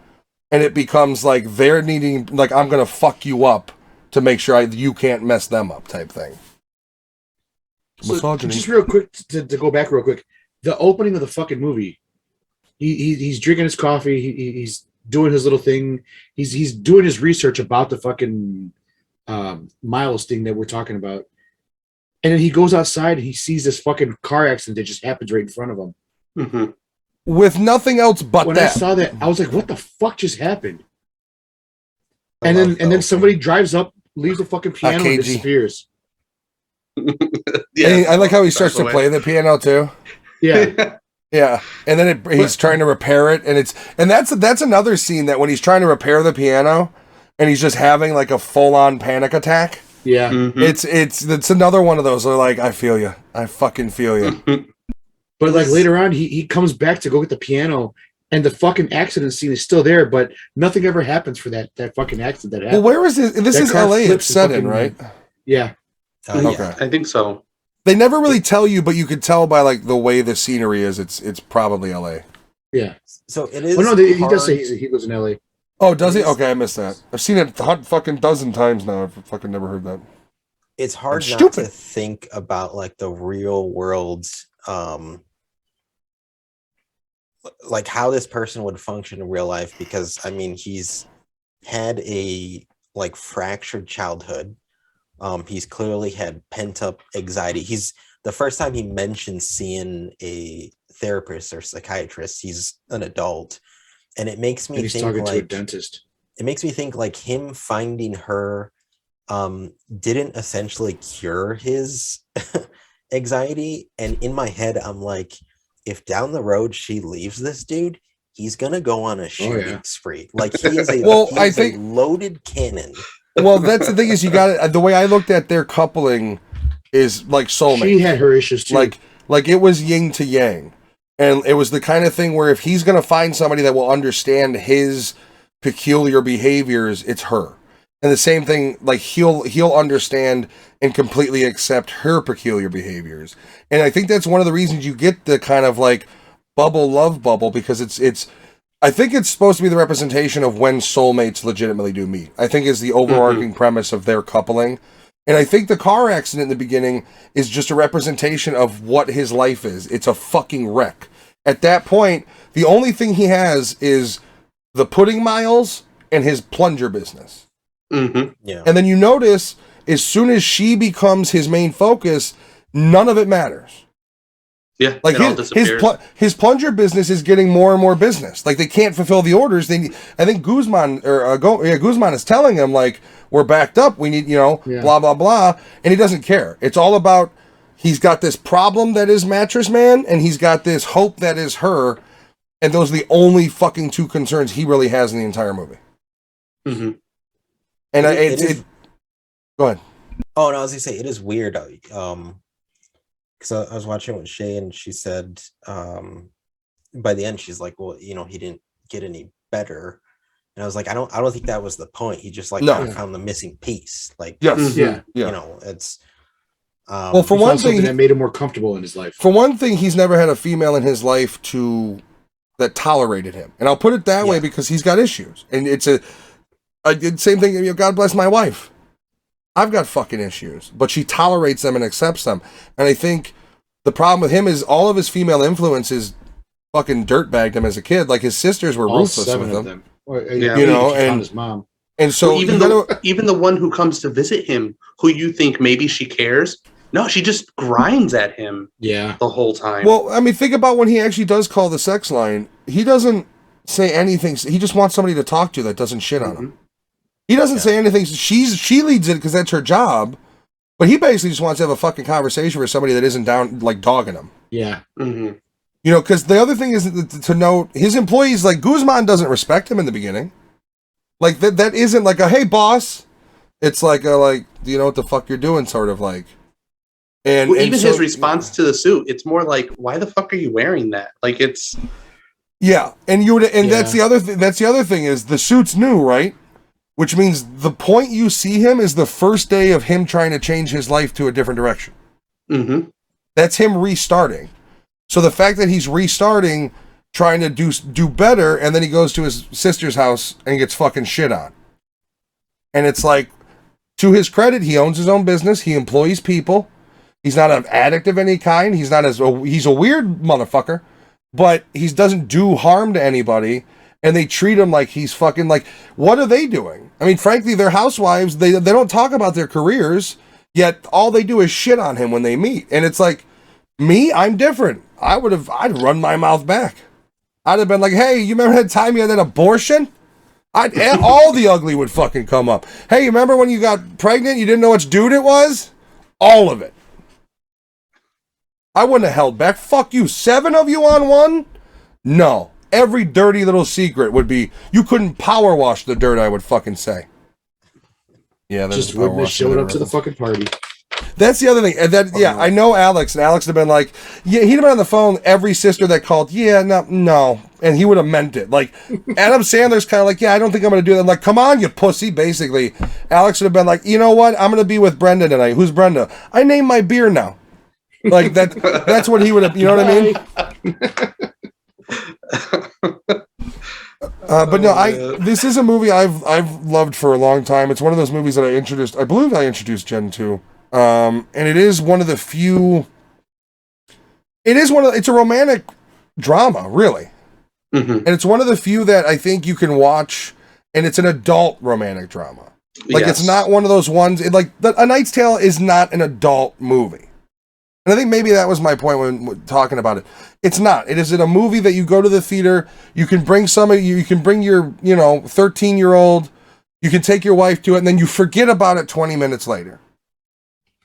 And it becomes, like, they're needing, like, I'm going to fuck you up to make sure you can't mess them up type thing. So, just real quick, to go back real quick, the opening of the fucking movie, he's drinking his coffee, he's doing his little thing, he's doing his research about the fucking Miles thing that we're talking about, and then he goes outside and he sees this fucking car accident that just happens right in front of him. With nothing else but when that. I saw that, I was like, what the fuck just happened? And then somebody drives up, leaves the fucking piano and disappears. Yeah, I like how he starts to play the piano too. Yeah. Yeah, and then he's trying to repair it, and that's another scene that when he's trying to repair the piano, and he's just having like a full-on panic attack. Yeah, it's another one of those where like, I feel you, I fucking feel you. But like later on, he comes back to go get the piano, and the fucking accident scene is still there, but nothing ever happens for that fucking accident that happened. Well, where is this? This is LA. It's set in, right? Yeah. Okay, I think so. They never really tell you, but you could tell by like the way the scenery is. It's probably LA. Yeah. So it is. Oh no, he does say he lives in LA. Oh, does he? Okay, I missed that. I've seen it fucking dozen times now. I've fucking never heard that. It's hard not to think about like the real world, like how this person would function in real life, because I mean he's had a like fractured childhood. He's clearly had pent up anxiety. He's the first time he mentions seeing a therapist or psychiatrist, he's an adult, and it makes me think talking like to a dentist. It makes me think like him finding her didn't essentially cure his anxiety. And in my head, I'm like, if down the road she leaves this dude, he's gonna go on a shooting spree. Like he is a, I think a loaded cannon. Well, that's the thing is you got it. The way I looked at their coupling is like soulmate. She had her issues too. Like it was yin to yang, and it was the kind of thing where if he's gonna find somebody that will understand his peculiar behaviors, it's her. And the same thing, like he'll understand and completely accept her peculiar behaviors. And I think that's one of the reasons you get the kind of like love bubble, because it's. I think it's supposed to be the representation of when soulmates legitimately do meet. I think is the overarching premise of their coupling. And I think the car accident in the beginning is just a representation of what his life is. It's a fucking wreck. At that point, the only thing he has is the pudding miles and his plunger business. Yeah. And then you notice, as soon as she becomes his main focus, none of it matters. Yeah, like his plunger business is getting more and more business. Like they can't fulfill the orders. I think Guzman Guzman is telling him like, we're backed up. We need blah blah blah, and he doesn't care. It's all about he's got this problem that is Mattress Man, and he's got this hope that is her, and those are the only fucking two concerns he really has in the entire movie. And go ahead. Oh no, I was gonna say it is weird. Because I was watching with Shay, and she said by the end she's like, well, he didn't get any better, and I was like, I don't think that was the point. He just kind of found the missing piece. Like it's well, for one thing, that made him more comfortable in his life. For one thing, he's never had a female in his life that tolerated him, and I'll put it that way because he's got issues, and it's same thing. God bless my wife. I've got fucking issues, but she tolerates them and accepts them. And I think the problem with him is all of his female influences fucking dirtbagged him as a kid. Like his sisters were ruthless with him. And his mom. And so even the one who comes to visit him, who you think maybe she cares, no, she just grinds at him. Yeah, the whole time. Well, I mean, think about when he actually does call the sex line. He doesn't say anything. He just wants somebody to talk to that doesn't shit on him. He doesn't say anything. She leads it because that's her job. But he basically just wants to have a fucking conversation with somebody that isn't down, like, dogging him. Yeah. Mm-hmm. You know, because the other thing is to note, his employees, like, Guzman doesn't respect him in the beginning. Like, that isn't like a, hey, boss. It's like a, like, do you know what the fuck you're doing, sort of like. And, well, and even so, his response to the suit, it's more like, why the fuck are you wearing that? Like, it's... Yeah, and that's the other that's the other thing is the suit's new, right? Which means the point you see him is the first day of him trying to change his life to a different direction. Mm-hmm. That's him restarting. So the fact that he's restarting, trying to do better, and then he goes to his sister's house and gets fucking shit on. And it's like, to his credit, he owns his own business. He employs people. He's not an addict of any kind. He's a weird motherfucker, but he doesn't do harm to anybody. And they treat him like he's fucking, like, what are they doing? I mean, frankly, they're housewives. They don't talk about their careers, yet all they do is shit on him when they meet. And it's like, me, I'm different. I'd run my mouth back. I'd have been like, hey, you remember that time you had that abortion? All the ugly would fucking come up. Hey, you remember when you got pregnant, you didn't know which dude it was? All of it. I wouldn't have held back. Fuck you. 7 of you on one? No. Every dirty little secret would be, you couldn't power wash the dirt, I would fucking say. Yeah, just wouldn't have showed up to the fucking party. That's the other thing. And I know Alex, and Alex would have been like, yeah, he'd have been on the phone, every sister that called, yeah, no. And he would have meant it. Like, Adam Sandler's kind of like, yeah, I don't think I'm going to do that. I'm like, come on, you pussy, basically. Alex would have been like, you know what? I'm going to be with Brenda tonight. Who's Brenda? I named my beer now. Like, that's what he would have, you know what I mean? But no, this is a movie I've loved for a long time. It's one of those movies that I believe I introduced Jen to. And it is one of the few. It's a romantic drama, really. Mm-hmm. And it's one of the few that I think you can watch, and it's an adult romantic drama. Like, Yes. It's not one of those ones, A Knight's Tale is not an adult movie. And I think maybe that was my point when talking about it. It's not. It is a movie that you go to the theater, you can bring you can bring your, 13-year-old, you can take your wife to it, and then you forget about it 20 minutes later.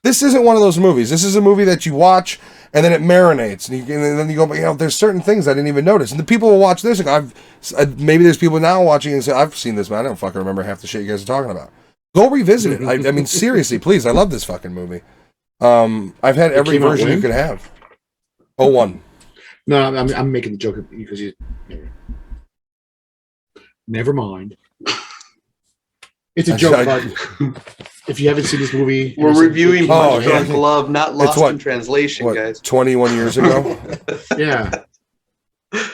This isn't one of those movies. This is a movie that you watch, and then it marinates, and then you go, there's certain things I didn't even notice. And the people will watch this, and maybe there's people now watching and say, I've seen this, man. I don't fucking remember half the shit you guys are talking about. Go revisit it. I mean, seriously, please. I love this fucking movie. I've had every version you could have. 01. No, I'm making the joke because you. Never mind. It's a joke. If you haven't seen this movie, we're reviewing Punch Drunk Love, not Lost in Translation, guys. 21 years ago? Yeah.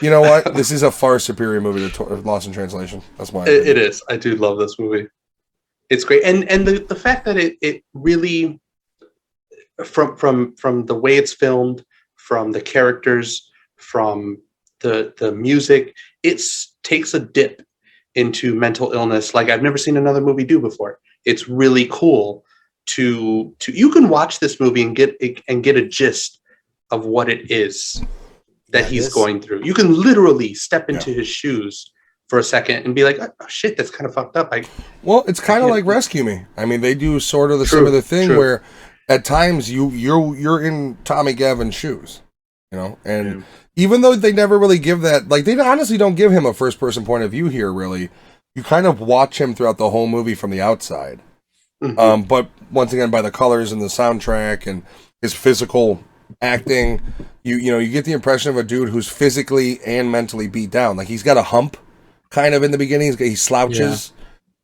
You know what? This is a far superior movie to Lost in Translation. That's my opinion. It is. I do love this movie. It's great, and the fact that it really, from the way it's filmed, from the characters, from the music, it takes a dip into mental illness like I've never seen another movie do before. It's really cool to you can watch this movie and get a gist of what it is that he's going through. You can literally step into his shoes for a second and be like, oh shit, that's kind of fucked up. Well, it's kind of like Rescue Me. I mean, they do sort of the similar thing where at times you're in Tommy Gavin's shoes, and even though they never really give that, like they honestly don't give him a first person point of view here, really. You kind of watch him throughout the whole movie from the outside. Mm-hmm. But once again, by the colors and the soundtrack and his physical acting, you get the impression of a dude who's physically and mentally beat down. Like he's got a hump kind of in the beginning. He slouches,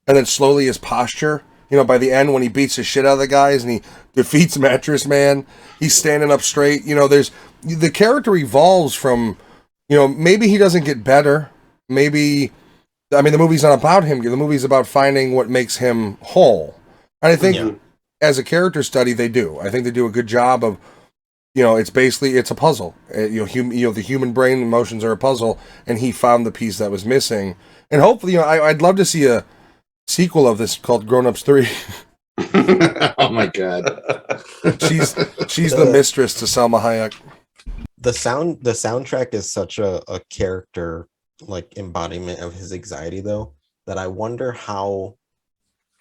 and then slowly his posture, by the end when he beats the shit out of the guys and he defeats Mattress Man, he's standing up straight. There's the character evolves from, maybe he doesn't get better. Maybe, I mean, the movie's not about him. The movie's about finding what makes him whole. And I think as a character study, they do. I think they do a good job of, it's a puzzle. The human brain emotions are a puzzle, and he found the piece that was missing. And hopefully, I'd love to see a sequel of this called Grown Ups 3. Oh my god. She's the mistress to Salma Hayek. The soundtrack is such a character like embodiment of his anxiety though, that I wonder how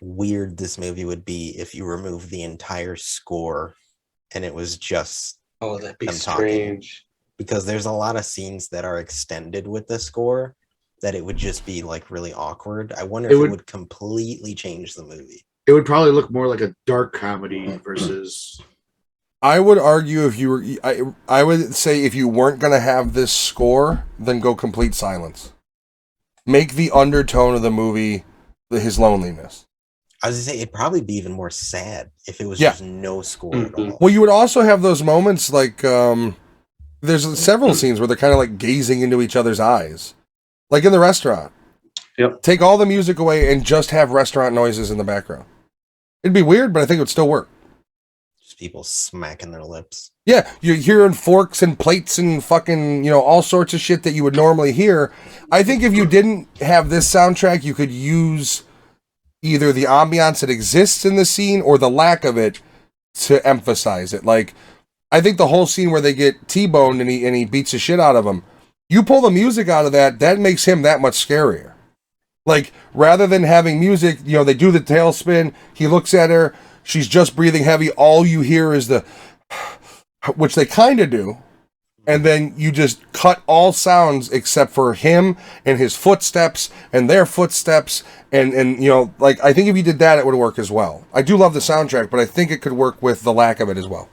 weird this movie would be if you remove the entire score and it was just Oh, that'd be them strange. because there's a lot of scenes that are extended with the score that it would just be like really awkward. I wonder if it would completely change the movie. It would probably look more like a dark comedy versus. I would argue if you were, I would say if you weren't going to have this score, then go complete silence. Make the undertone of the movie his loneliness. I was gonna say it'd probably be even more sad if it was just no score at all. Well, you would also have those moments like there's several scenes where they're kind of like gazing into each other's eyes, like in the restaurant. Yep. Take all the music away and just have restaurant noises in the background. It'd be weird, but I think it would still work. Just people smacking their lips. Yeah, you're hearing forks and plates and fucking, all sorts of shit that you would normally hear. I think if you didn't have this soundtrack, you could use either the ambiance that exists in the scene or the lack of it to emphasize it. Like, I think the whole scene where they get T-boned and he beats the shit out of him, you pull the music out of that makes him that much scarier. Like, rather than having music, they do the tailspin, he looks at her, she's just breathing heavy, all you hear is the, which they kind of do, and then you just cut all sounds except for him and his footsteps and their footsteps, and I think if you did that, it would work as well. I do love the soundtrack, but I think it could work with the lack of it as well.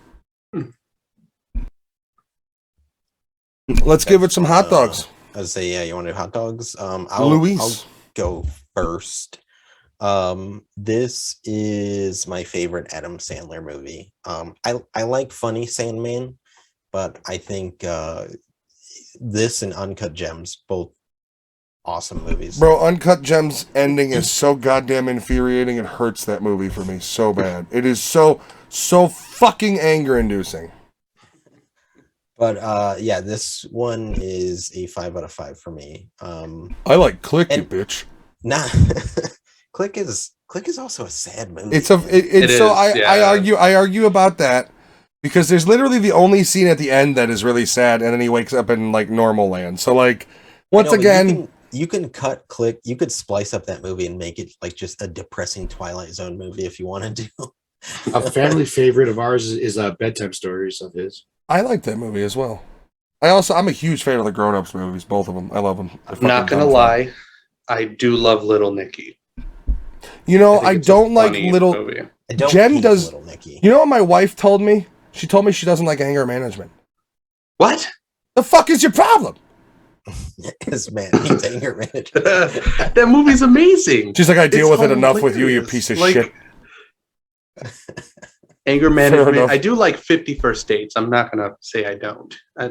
Let's give it some hot dogs. I would say, yeah, you want to do hot dogs? Luis? I'll go first. This is my favorite Adam Sandler movie. I like Funny Sandman, but I think this and Uncut Gems, both awesome movies. Bro, Uncut Gems ending is so goddamn infuriating. It hurts that movie for me so bad. It is so fucking anger-inducing. But yeah, this one is a 5 out of 5 for me. I like Click, you bitch. Nah, Click is also a sad movie. I argue about that because there's literally the only scene at the end that is really sad, and then he wakes up in like normal land. So like once again, you can cut Click. You could splice up that movie and make it like just a depressing Twilight Zone movie if you wanted to. A family favorite of ours is Bedtime Stories of his. I like that movie as well. I'm a huge fan of the Grown Ups movies, both of them. I love them. I'm not gonna lie, I do love Little Nicky. I don't like Little. Movie. Jen does. Little Nicky. You know what my wife told me? She told me she doesn't like anger management. What? The fuck is your problem? This man needs anger management. That movie's amazing. She's like, I deal with it enough with you, you piece of shit. Anger management. I do like 50 First Dates. I'm not gonna say I don't. I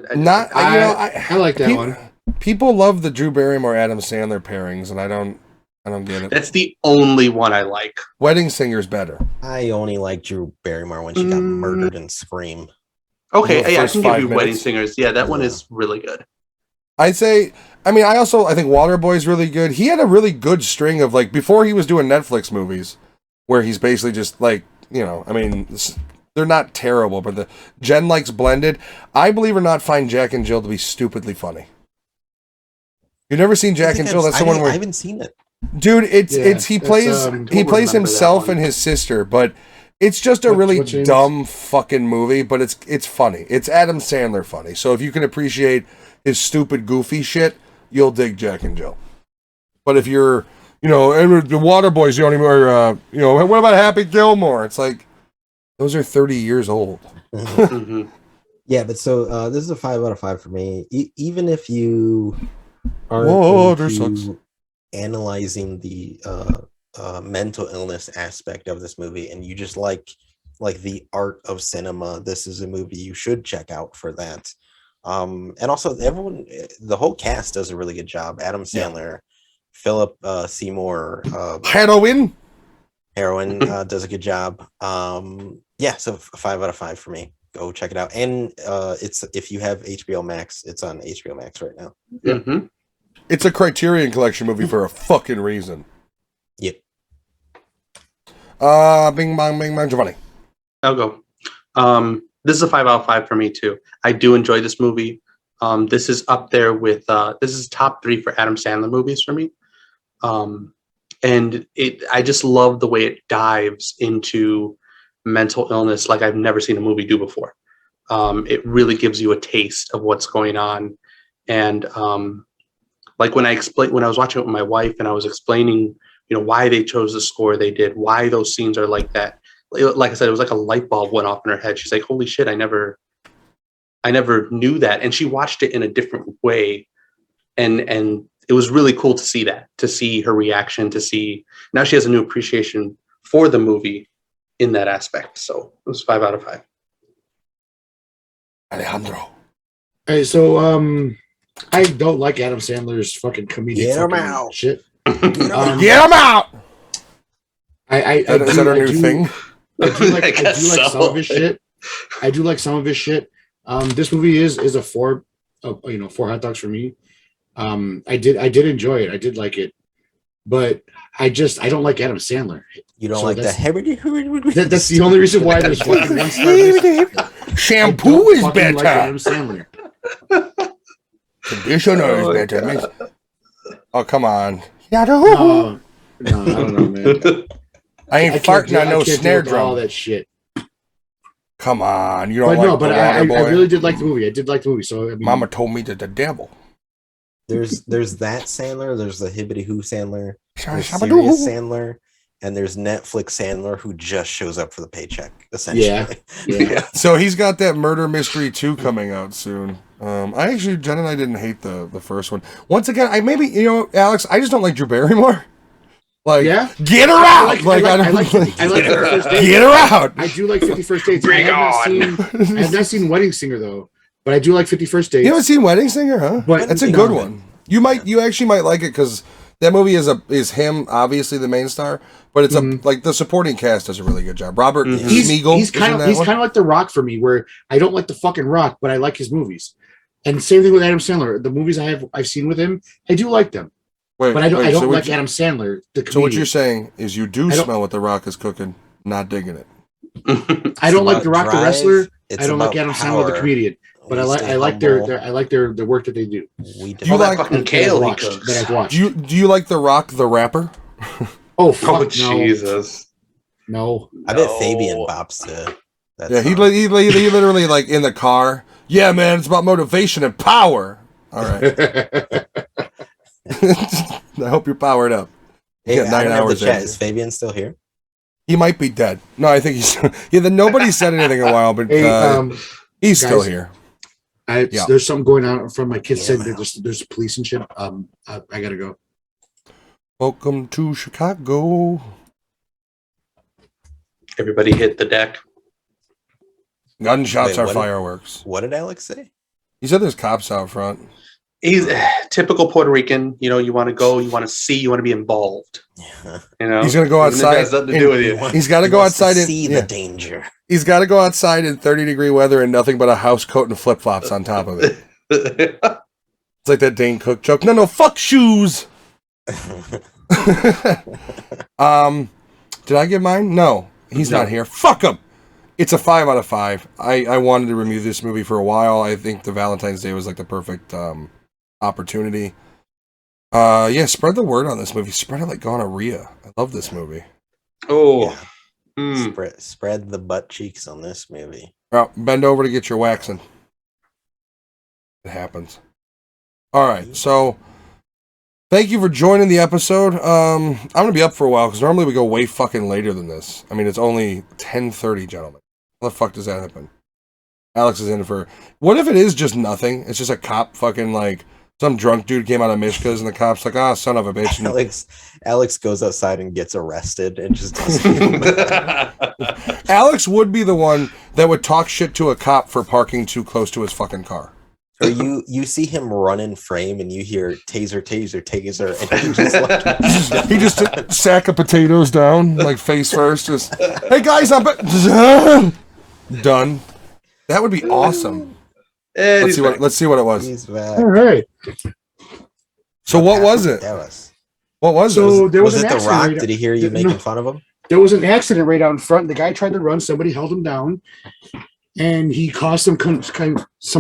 like that one. People love the Drew Barrymore Adam Sandler pairings, and I don't get it. That's the only one I like. Wedding Singer's better. I only like Drew Barrymore when she got murdered in Scream. Okay, I can give you Wedding Singers. Yeah, that one is really good. I'd say. I think Waterboy's really good. He had a really good string of before he was doing Netflix movies, where he's basically just they're not terrible, but the Jen likes Blended. I, believe it or not, find Jack and Jill to be stupidly funny. You've never seen Jack and Jill? That's the one where I haven't seen it. Dude, he plays himself and his sister, but it's just a really dumb fucking movie, but it's funny. It's Adam Sandler funny. So if you can appreciate his stupid goofy shit, you'll dig Jack and Jill. But if you're the Waterboy's the only what about Happy Gilmore? It's like those are 30 years old. Yeah, but so this is a 5 out of 5 for me. Even if you are analyzing the mental illness aspect of this movie, and you just like the art of cinema, this is a movie you should check out for that. And also the whole cast does a really good job. Adam Sandler, Philip Seymour, Heroin does a good job. So 5 out of 5 for me. Go check it out. And it's if you have HBO Max, it's on HBO Max right now. Mm-hmm. It's a Criterion Collection movie for a fucking reason. Yep. Bing bang, Giovanni. I'll go. This is a 5 out of 5 for me too. I do enjoy this movie. This is up there with this is top 3 for Adam Sandler movies for me. and I just love the way it dives into mental illness like I've never seen a movie do before. It really gives you a taste of what's going on. And like when I was watching it with my wife and I was explaining, why they chose the score they did, why those scenes are like that. Like I said, it was like a light bulb went off in her head. She's like, holy shit, I never knew that. And she watched it in a different way. And it was really cool to see that, to see her reaction, to see now she has a new appreciation for the movie in that aspect. So it was 5 out of 5. Alejandro. Hey, so I don't like Adam Sandler's fucking comedic fucking shit. Get him out! Is that our new thing? I do like some of his shit. I do like some of his shit. This movie is a 4 hot dogs for me. I did enjoy it. I did like it, but I don't like Adam Sandler. You don't like the That's the only reason why there's fucking 1 star. Shampoo is better. Like Adam Sandler. Conditioner is better. Oh, come on. No, I don't know, man. I ain't farting on no snare drum. All that shit. Come on, you don't like but I really did like the movie. I did like the movie. So Mama told me that the devil. There's that Sandler. There's the Hibbity Who Sandler. There's serious Sandler, and there's Netflix Sandler who just shows up for the paycheck. Essentially, yeah. So he's got that Murder Mystery 2 coming out soon. Jen and I didn't hate the first one. Once again, Alex, I just don't like Drew Barrymore. Like, get her out! I like 51st Dates. Get her out! I do like 51st Dates. I have not seen Wedding Singer though, but I do like 51st Dates. You haven't seen Wedding Singer, huh? But that's a good one. You actually might like it because that movie is him, obviously the main star, but it's like the supporting cast does a really good job. Robert Smigel. He's kind of like The Rock for me, where I don't like the fucking Rock, but I like his movies. And same thing with Adam Sandler. The movies I've seen with him, I do like them. But I don't like Adam Sandler. So what you're saying is you do smell what The Rock is cooking, not digging it. I don't like The Rock the wrestler. I don't like Adam Sandler the comedian. But I like their work that they do. Do you like fucking kale that I've watched? Do you like The Rock the rapper? Oh fuck, no. Jesus! No, I bet Fabian bops to that. Yeah, he literally like in the car. Yeah, man, it's about motivation and power. All right. I hope you're powered up. Hey, got 9 hours. Is Fabian still here? He might be dead. No, I think he's. Nobody said anything in a while, but he's still here. There's something going on from my kids saying there's police and shit. I gotta go. Welcome to Chicago. Everybody hit the deck. Gunshots are fireworks. What did Alex say? He said there's cops out front. He's typical Puerto Rican. You want to go, you want to see, you want to be involved. Yeah. He's gonna go outside. It has nothing to do with you. He's got to go outside and see the danger. He's got to go outside in 30-degree weather and nothing but a house coat and flip flops on top of it. It's like that Dane Cook joke. No, fuck shoes. Did I give mine? No, he's not here. Fuck him. It's a 5 out of 5. I wanted to review this movie for a while. I think the Valentine's Day was like the perfect opportunity. Spread the word on this movie. Spread it like gonorrhea. I love this movie. Oh, spread the butt cheeks on this movie. Well, bend over to get your waxing. It happens. All right, so thank you for joining the episode. I'm gonna be up for a while because normally we go way fucking later than this. I mean, it's only 10:30, gentlemen. How the fuck does that happen? Alex is in for. What if it is just nothing? It's just a cop fucking like some drunk dude came out of Mishka's and the cop's like, son of a bitch. Alex goes outside and gets arrested and just doesn't. Alex would be the one that would talk shit to a cop for parking too close to his fucking car. Or you see him run in frame and you hear taser, taser, taser, and he just like he just took a sack of potatoes down, like face first, just hey guys, I'm done. That would be awesome. Let's see what it was. He's back. All right. So what was it? What was it? So there was it an The accident Rock? right Did he hear you making fun of him? There was an accident right out in front. The guy tried to run. Somebody held him down, and he caused some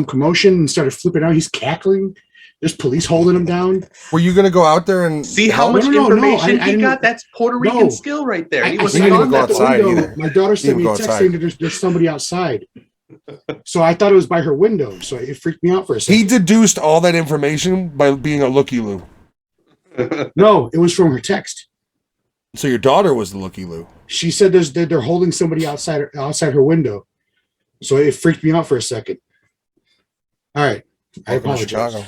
commotion and started flipping out. He's cackling. There's police holding him down. Were you gonna go out there and see how much information he got? That's Puerto Rican skill right there. He didn't even go outside either. My daughter sent me a text saying that there's somebody outside. So I thought it was by her window. So it freaked me out for a second. He deduced all that information by being a looky-loo. No, it was from her text. So your daughter was the looky-loo. She said they're holding somebody outside her window. So it freaked me out for a second. All right. I apologize.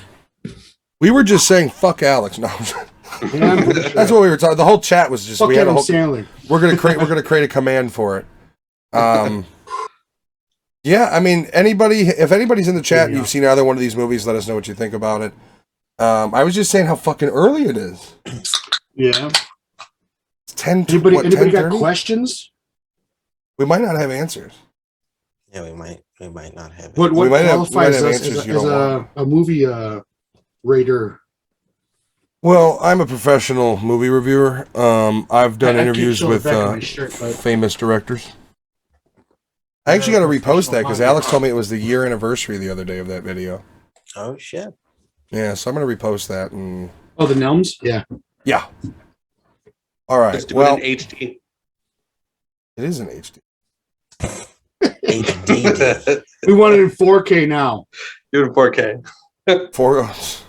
We were just saying fuck Alex. No. Yeah, That's what we were talking. The whole chat was just fuck we had a whole Sandler. we're gonna create a command for it. Yeah, I mean if anybody's in the chat and you've seen either one of these movies, let us know what you think about it. I was just saying how fucking early it is. Yeah. It's 10 anybody got questions? We might not have answers. Yeah, we might not have it. What qualifies us as a movie rater? Well, I'm a professional movie reviewer. I've done interviews with famous directors. I actually got to repost that because Alex told me it was the year anniversary the other day of that video. Oh shit! Yeah, so I'm going to repost that and. Oh, the Nelms? Yeah. Yeah. All right. Just do it in HD. It is in HD. HD. We want it in 4K now. Do it in 4K.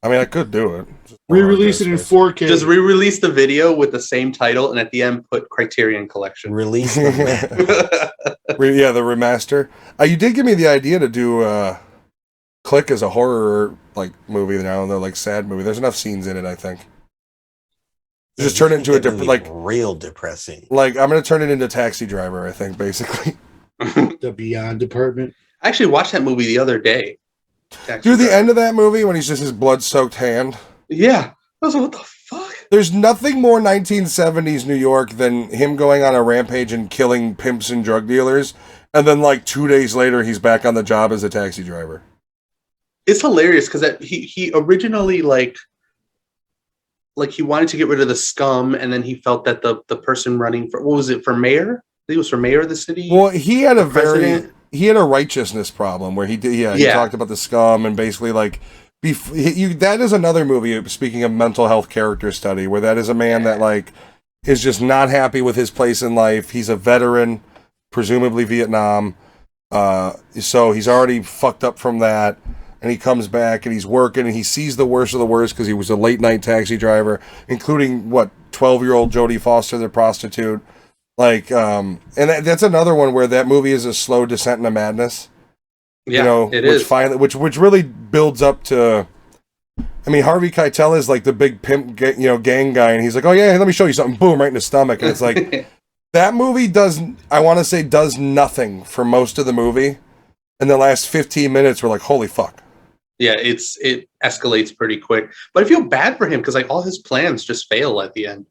I mean, I could do it. Re-release it in 4K. Just re-release the video with the same title, and at the end, put Criterion Collection. Release the yeah, the remaster. You did give me the idea to do Click as a horror movie now, though, sad movie. There's enough scenes in it, I think. Just turn it into real depressing. I'm gonna turn it into Taxi Driver, I think, basically. The Beyond Department. I actually watched that movie the other day. Dude, the end of that movie when he's just his blood-soaked hand. Yeah. I was like, what the fuck? There's nothing more 1970s New York than him going on a rampage and killing pimps and drug dealers, and then 2 days later he's back on the job as a taxi driver. It's hilarious because he originally he wanted to get rid of the scum, and then he felt that the person running for for mayor? I think it was for mayor of the city. Well, he had a righteousness problem where he talked about the scum and basically that is another movie. Speaking of mental health character study, where that is a man that is just not happy with his place in life. He's a veteran, presumably Vietnam, so he's already fucked up from that. And he comes back and he's working and he sees the worst of the worst because he was a late night taxi driver, including 12-year-old Jodie Foster, the prostitute. And that's another one where that movie is a slow descent into madness. Yeah, it is. Which really builds up to. I mean, Harvey Keitel is the big pimp, gang guy, and he's like, "Oh yeah, let me show you something." Boom, right in the stomach, and it's that movie does nothing for most of the movie, and the last 15 minutes we're like, "Holy fuck." Yeah, it escalates pretty quick, but I feel bad for him because all his plans just fail at the end.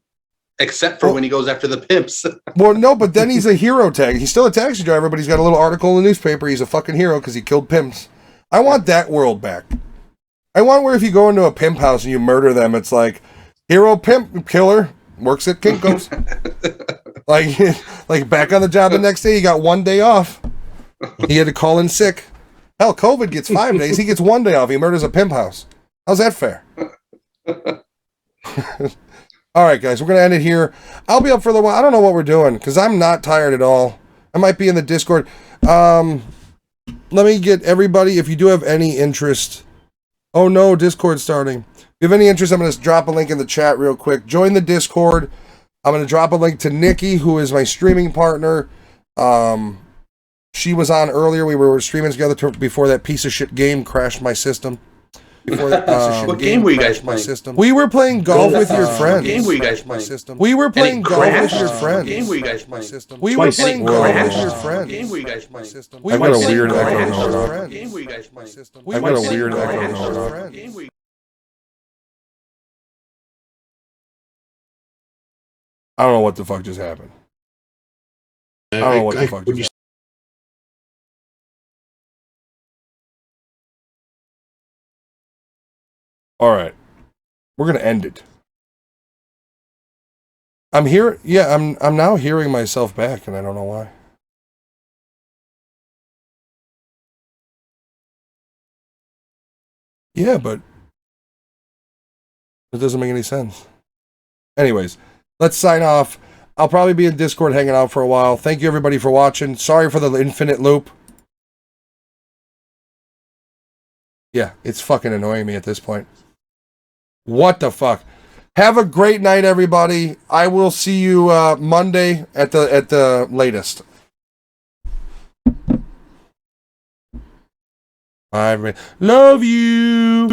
Except for when he goes after the pimps. Well, no, but then he's a hero tag. He's still a taxi driver, but he's got a little article in the newspaper. He's a fucking hero because he killed pimps. I want that world back. I want where if you go into a pimp house and you murder them, it's hero pimp killer works at Kinko's. Back on the job the next day. He got 1 day off. He had to call in sick. Hell, COVID gets 5 days. He gets 1 day off. He murders a pimp house. How's that fair? All right, guys, we're going to end it here. I'll be up for a little while. I don't know what we're doing because I'm not tired at all. I might be in the Discord. Let me get everybody, if you do have any interest. Oh, no, Discord's starting. If you have any interest, I'm going to drop a link in the chat real quick. Join the Discord. I'm going to drop a link to Nikki, who is my streaming partner. She was on earlier. We were streaming together before that piece of shit game crashed my system. What game were you guys playing? We were playing golf with your friends. What game were you guys playing? We were playing golf with your friends. What game were you guys playing? We were playing golf with your friends. What game were you guys playing? I've got a weird echo going on. What game were you guys playing? I've got a weird echo going on. I don't know what the fuck just happened. I don't know what the fuck just happened. All right, we're gonna end it. I'm here. Yeah, I'm now hearing myself back, and I don't know why. Yeah, but It doesn't make any sense. Anyways, let's sign off. I'll probably be in Discord hanging out for a while. Thank you everybody for watching. Sorry for the infinite loop. Yeah, it's fucking annoying me at this point. What the fuck? Have a great night, everybody. I will see you Monday at the latest. Bye, everybody. Love you.